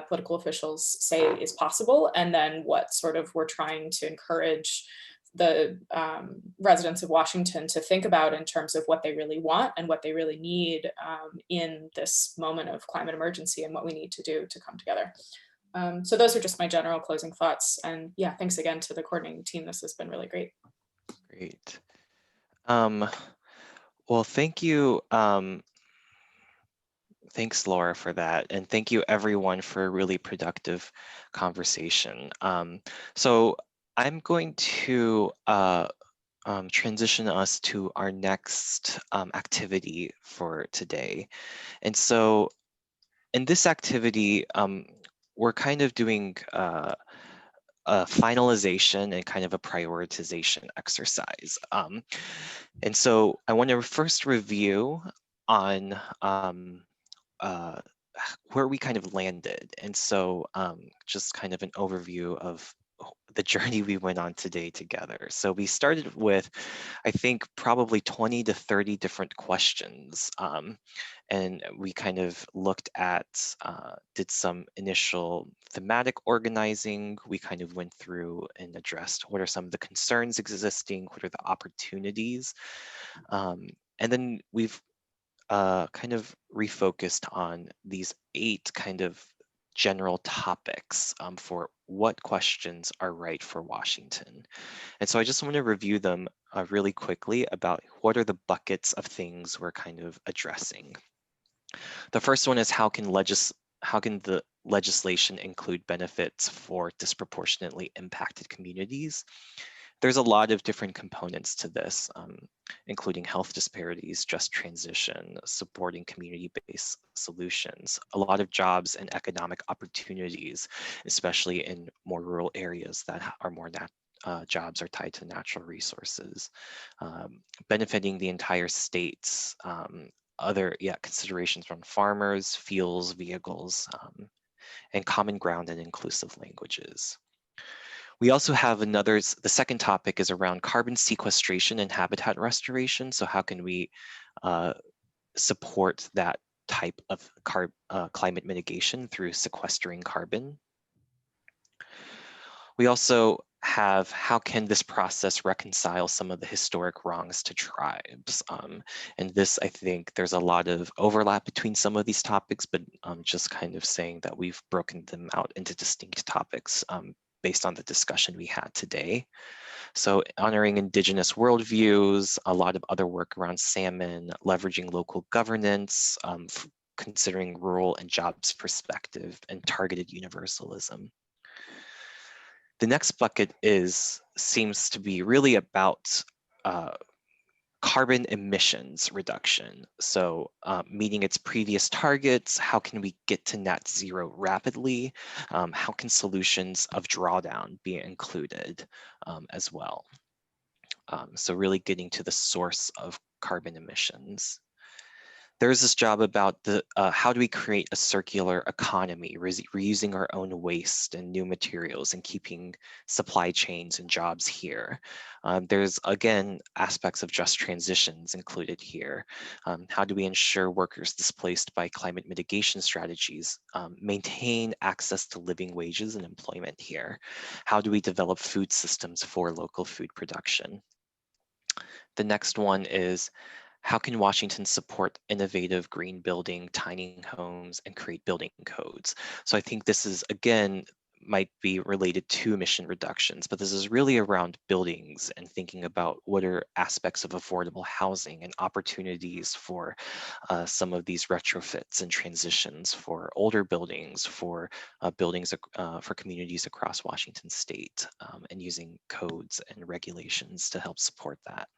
political officials say is possible, and then what sort of we're trying to encourage the residents of Washington to think about in terms of what they really want and what they really need in this moment of climate emergency, and what we need to do to come together. So those are just my general closing thoughts. And yeah, thanks again to the coordinating team. This has been really great. Great. Well, thank you. Thanks, Laura, for that. And thank you, everyone, for a really productive conversation. So I'm going to transition us to our next activity for today. And so in this activity, we're kind of doing a finalization and kind of a prioritization exercise. And so I want to first review on where we kind of landed. And so just kind of an overview of the journey we went on today together. So we started with, I think, probably 20 to 30 different questions. And we kind of looked at, did some initial thematic organizing. We kind of went through and addressed what are some of the concerns existing, what are the opportunities. And then we've kind of refocused on these 8 kind of general topics for what questions are right for Washington. And so I just want to review them really quickly about what are the buckets of things we're kind of addressing. The first one is how can the legislation include benefits for disproportionately impacted communities? There's a lot of different components to this, including health disparities, just transition, supporting community-based solutions, a lot of jobs and economic opportunities, especially in more rural areas that are more jobs are tied to natural resources, benefiting the entire states, other considerations from farmers, fuels, vehicles, and common ground and inclusive languages. We also have the second topic is around carbon sequestration and habitat restoration. So how can we support that type of climate mitigation through sequestering carbon? We also have how can this process reconcile some of the historic wrongs to tribes? And this, I think there's a lot of overlap between some of these topics, but just kind of saying that we've broken them out into distinct topics based on the discussion we had today. So honoring indigenous worldviews, a lot of other work around salmon, leveraging local governance, considering rural and jobs perspective, and targeted universalism. The next bucket seems to be really about carbon emissions reduction. So meeting its previous targets, how can we get to net zero rapidly? How can solutions of drawdown be included as well? So really getting to the source of carbon emissions. There's this job about how do we create a circular economy, reusing our own waste and new materials and keeping supply chains and jobs here. There's, again, aspects of just transitions included here. How do we ensure workers displaced by climate mitigation strategies maintain access to living wages and employment here? How do we develop food systems for local food production? The next one is, how can Washington support innovative green building, tiny homes, and create building codes? So I think this is, again, might be related to emission reductions, but this is really around buildings and thinking about what are aspects of affordable housing and opportunities for some of these retrofits and transitions for older buildings, for buildings for communities across Washington state, and using codes and regulations to help support that.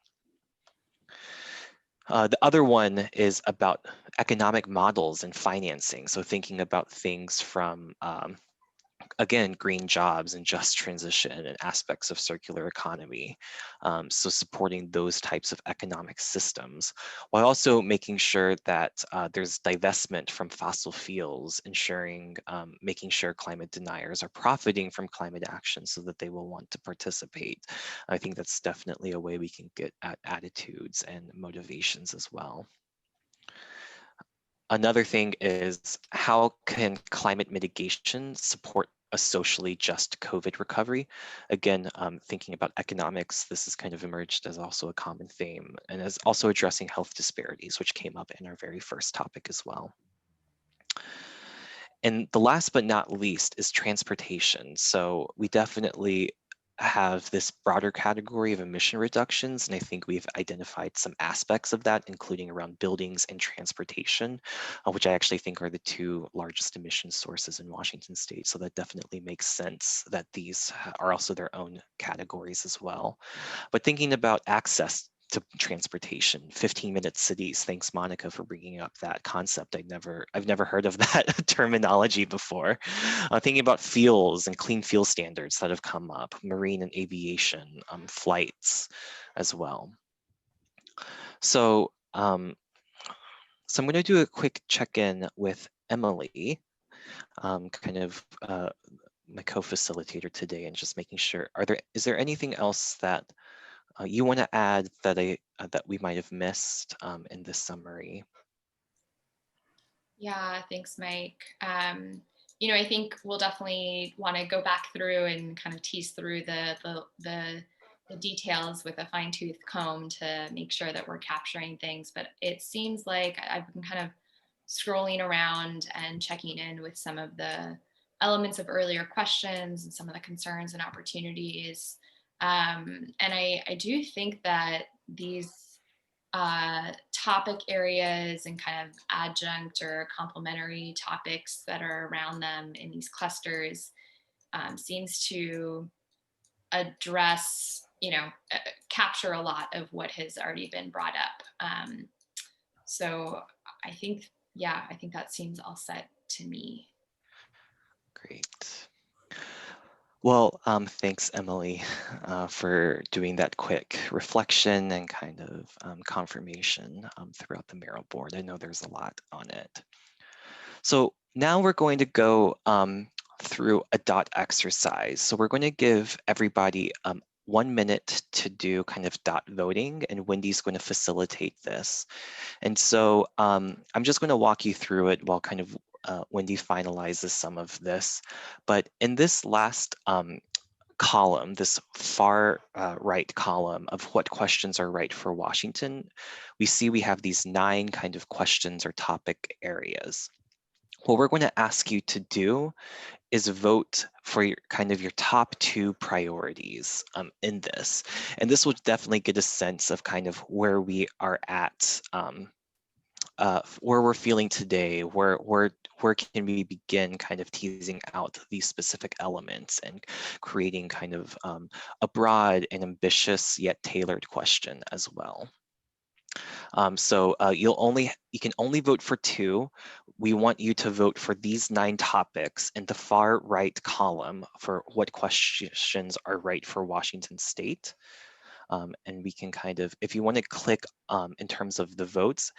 The other one is about economic models and financing. So thinking about things from, again, green jobs and just transition and aspects of circular economy. So supporting those types of economic systems, while also making sure that there's divestment from fossil fuels, ensuring, making sure climate deniers are profiting from climate action so that they will want to participate. I think that's definitely a way we can get at attitudes and motivations as well. Another thing is, how can climate mitigation support a socially just COVID recovery? Again, thinking about economics, this has kind of emerged as also a common theme, and as also addressing health disparities, which came up in our very first topic as well. And the last but not least is transportation. So we definitely have this broader category of emission reductions, and I think we've identified some aspects of that, including around buildings and transportation, which I actually think are the two largest emission sources in Washington State. So that definitely makes sense that these are also their own categories as well. But thinking about access to transportation, 15-minute cities. Thanks, Monica, for bringing up that concept. I've never heard of that terminology before. Thinking about fuels and clean fuel standards that have come up, marine and aviation, flights as well. So, I'm going to do a quick check-in with Emily, my co-facilitator today, and just making sure, is there anything else that you want to add that that we might have missed in this summary? Yeah, thanks, Mike. I think we'll definitely want to go back through and kind of tease through the details with a fine-tooth comb to make sure that we're capturing things. But it seems like I've been kind of scrolling around and checking in with some of the elements of earlier questions and some of the concerns and opportunities. And I do think that these topic areas and kind of adjunct or complementary topics that are around them in these clusters seems to address, capture a lot of what has already been brought up. So I think that seems all set to me. Great. Well, thanks, Emily, for doing that quick reflection and kind of confirmation throughout the Mural board. I know there's a lot on it. So now we're going to go through a dot exercise. So we're going to give everybody 1 minute to do kind of dot voting, and Wendy's going to facilitate this. And so I'm just going to walk you through it while kind of Wendy finalizes some of this. But in this last column, this far right column of what questions are right for Washington, we see we have these 9 kind of questions or topic areas. What we're going to ask you to do is vote for your top 2 priorities in this. And this will definitely get a sense of kind of where we are at, where we're feeling today, where can we begin kind of teasing out these specific elements and creating kind of a broad and ambitious yet tailored question as well. So you can only vote for 2. We want you to vote for these 9 topics in the far right column for what questions are right for Washington State. And we can kind of, if you want to click in terms of the votes,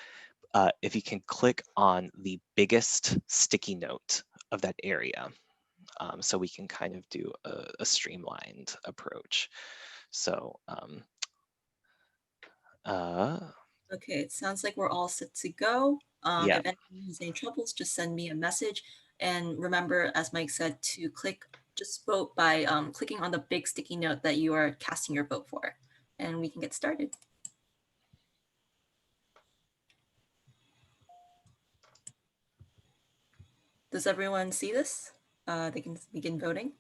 if you can click on the biggest sticky note of that area, so we can kind of do a streamlined approach. So, okay, it sounds like we're all set to go. Yeah. If anyone has any troubles, just send me a message. And remember, as Mike said, to just vote by clicking on the big sticky note that you are casting your vote for. And we can get started. Does everyone see this? They can begin voting.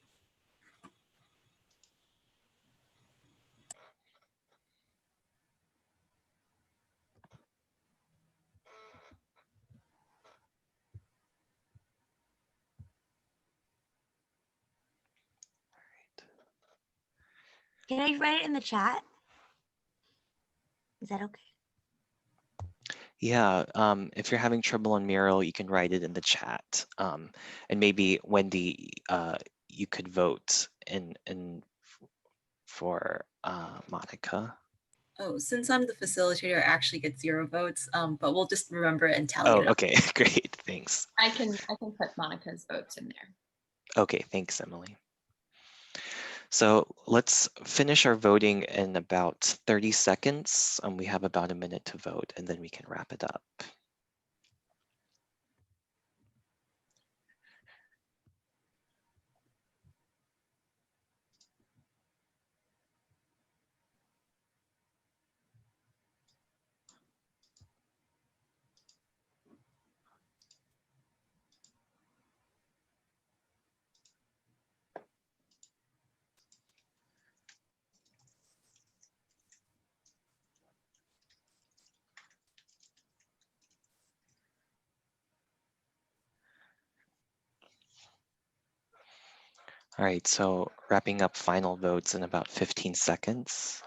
Can I write it in the chat? Is that okay? Yeah, if you're having trouble on Mural, you can write it in the chat. And maybe Wendy, you could vote in for Monica. Oh, since I'm the facilitator, I actually get 0 votes, but we'll just remember it and tally it up. Okay, great, thanks. I can put Monica's votes in there. Okay, thanks, Emily. So let's finish our voting in about 30 seconds. We have about a minute to vote, and then we can wrap it up. All right, so wrapping up final votes in about 15 seconds.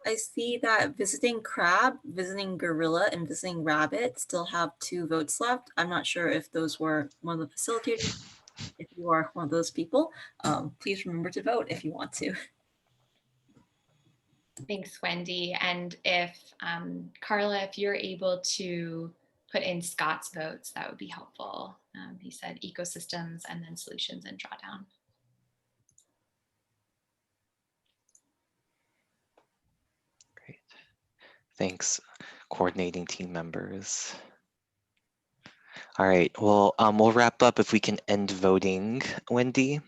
I see that visiting crab, visiting gorilla, and visiting rabbit still have 2 votes left. I'm not sure if those were one of the facilitators. If you are one of those people, please remember to vote if you want to. Thanks, Wendy. And if Carla, if you're able to put in Scott's votes, that would be helpful. He said ecosystems and then solutions and drawdown. Great. Thanks, coordinating team members. All right, well, we'll wrap up if we can end voting, Wendy.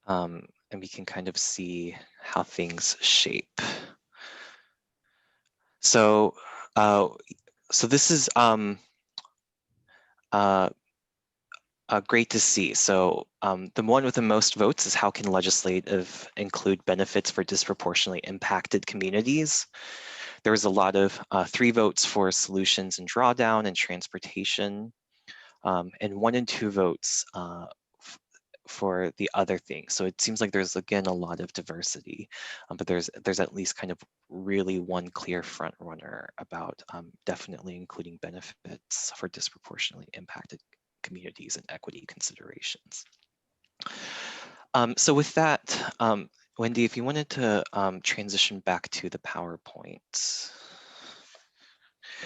And we can kind of see how things shape. So, so this is great to see. So the one with the most votes is how can legislative include benefits for disproportionately impacted communities? There was a lot of 3 votes for solutions and drawdown and transportation, and 1 and 2 votes for the other thing. So it seems like there's again a lot of diversity, but there's at least kind of really one clear front runner about definitely including benefits for disproportionately impacted communities and equity considerations. So with that, Wendy, if you wanted to transition back to the PowerPoint.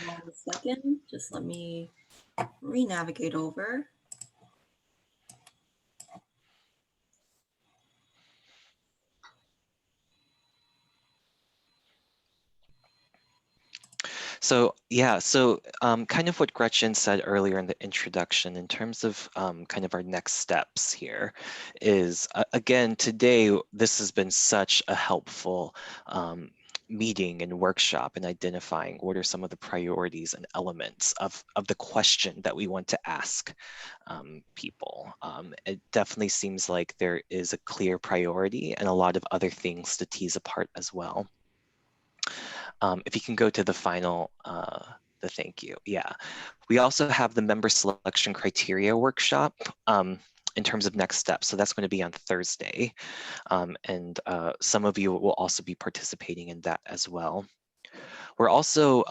Hold on a second, just let me re-navigate over. So yeah, so kind of what Gretchen said earlier in the introduction in terms of kind of our next steps here is, again, today, this has been such a helpful meeting and workshop in identifying what are some of the priorities and elements of the question that we want to ask people. It definitely seems like there is a clear priority and a lot of other things to tease apart as well. If you can go to the final, the thank you. Yeah, we also have the member selection criteria workshop in terms of next steps. So that's going to be on Thursday. And some of you will also be participating in that as well. We're also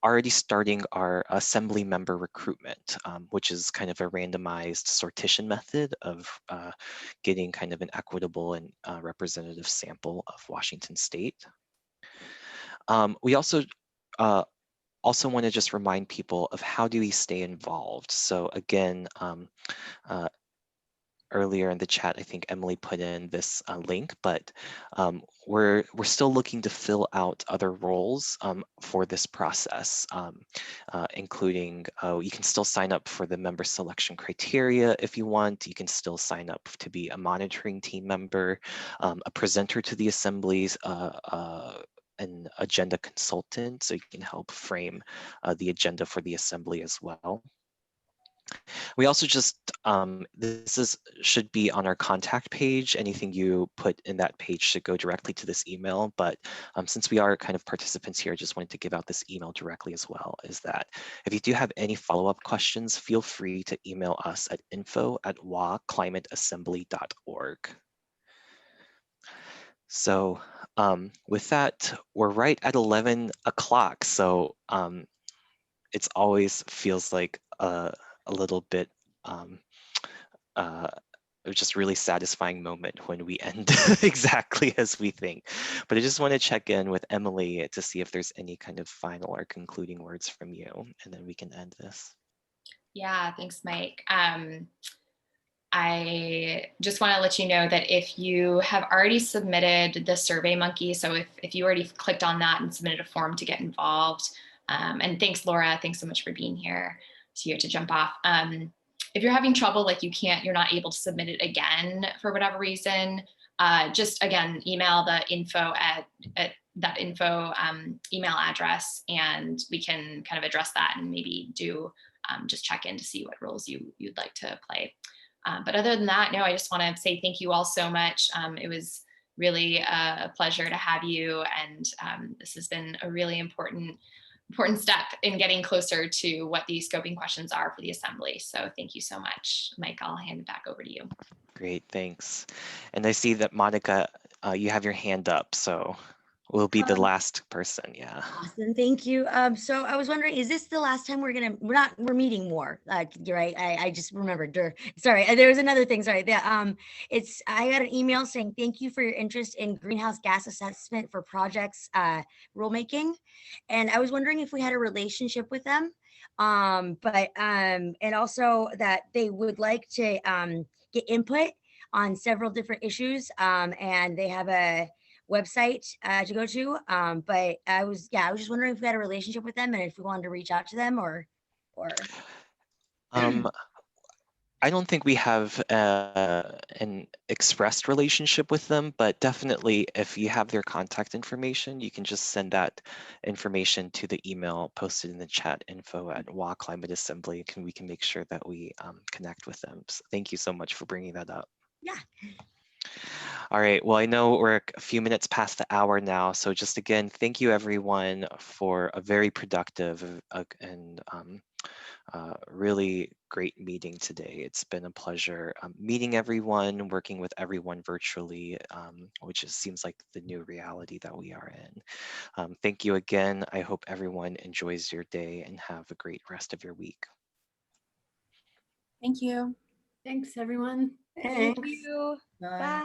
already starting our assembly member recruitment, which is kind of a randomized sortition method of getting kind of an equitable and representative sample of Washington State. We also want to just remind people of how do we stay involved. So again, earlier in the chat, I think Emily put in this link, but we're still looking to fill out other roles for this process, including you can still sign up for the member selection criteria if you want. You can still sign up to be a monitoring team member, a presenter to the assemblies, an agenda consultant, so you can help frame the agenda for the assembly as well. We also just, should be on our contact page. Anything you put in that page should go directly to this email, but since we are kind of participants here, I just wanted to give out this email directly as well, is that if you do have any follow-up questions, feel free to email us at info@waclimateassembly.org. So with that, we're right at 11 o'clock. So it's always feels like a little bit just really satisfying moment when we end exactly as we think. But I just want to check in with Emily to see if there's any kind of final or concluding words from you, and then we can end this. Yeah, thanks, Mike. I just want to let you know that if you have already submitted the SurveyMonkey, so if you already clicked on that and submitted a form to get involved, and thanks, Laura, thanks so much for being here. So you have to jump off. If you're having trouble, like you're not able to submit it again for whatever reason, just again, email the info at that info email address, and we can kind of address that and maybe do just check in to see what roles you'd like to play. But other than that, no, I just want to say thank you all so much. It was really a pleasure to have you, and this has been a really important important step in getting closer to what these scoping questions are for the assembly. So thank you so much. Mike, I'll hand it back over to you. Great, thanks. And I see that Monica, you have your hand up, so we'll be the last person. Yeah. Awesome, thank you. So I was wondering, is this the last time we're meeting more? You're right. I just remembered. Sorry, there was another thing. Sorry. I got an email saying thank you for your interest in greenhouse gas assessment for projects rulemaking, and I was wondering if we had a relationship with them, and also that they would like to get input on several different issues, and they have a website to go to, but I was just wondering if we had a relationship with them and if we wanted to reach out to them or I don't think we have an expressed relationship with them, but definitely if you have their contact information, you can just send that information to the email posted in the chat, info@WA Climate Assembly, and we can make sure that we connect with them. So thank you so much for bringing that up. Yeah. All right, well, I know we're a few minutes past the hour now, so just again, thank you everyone for a very productive and really great meeting today. It's been a pleasure meeting everyone, working with everyone virtually, which seems like the new reality that we are in. Thank you again. I hope everyone enjoys your day and have a great rest of your week. Thank you. Thanks, everyone. Thank you. Bye. Bye.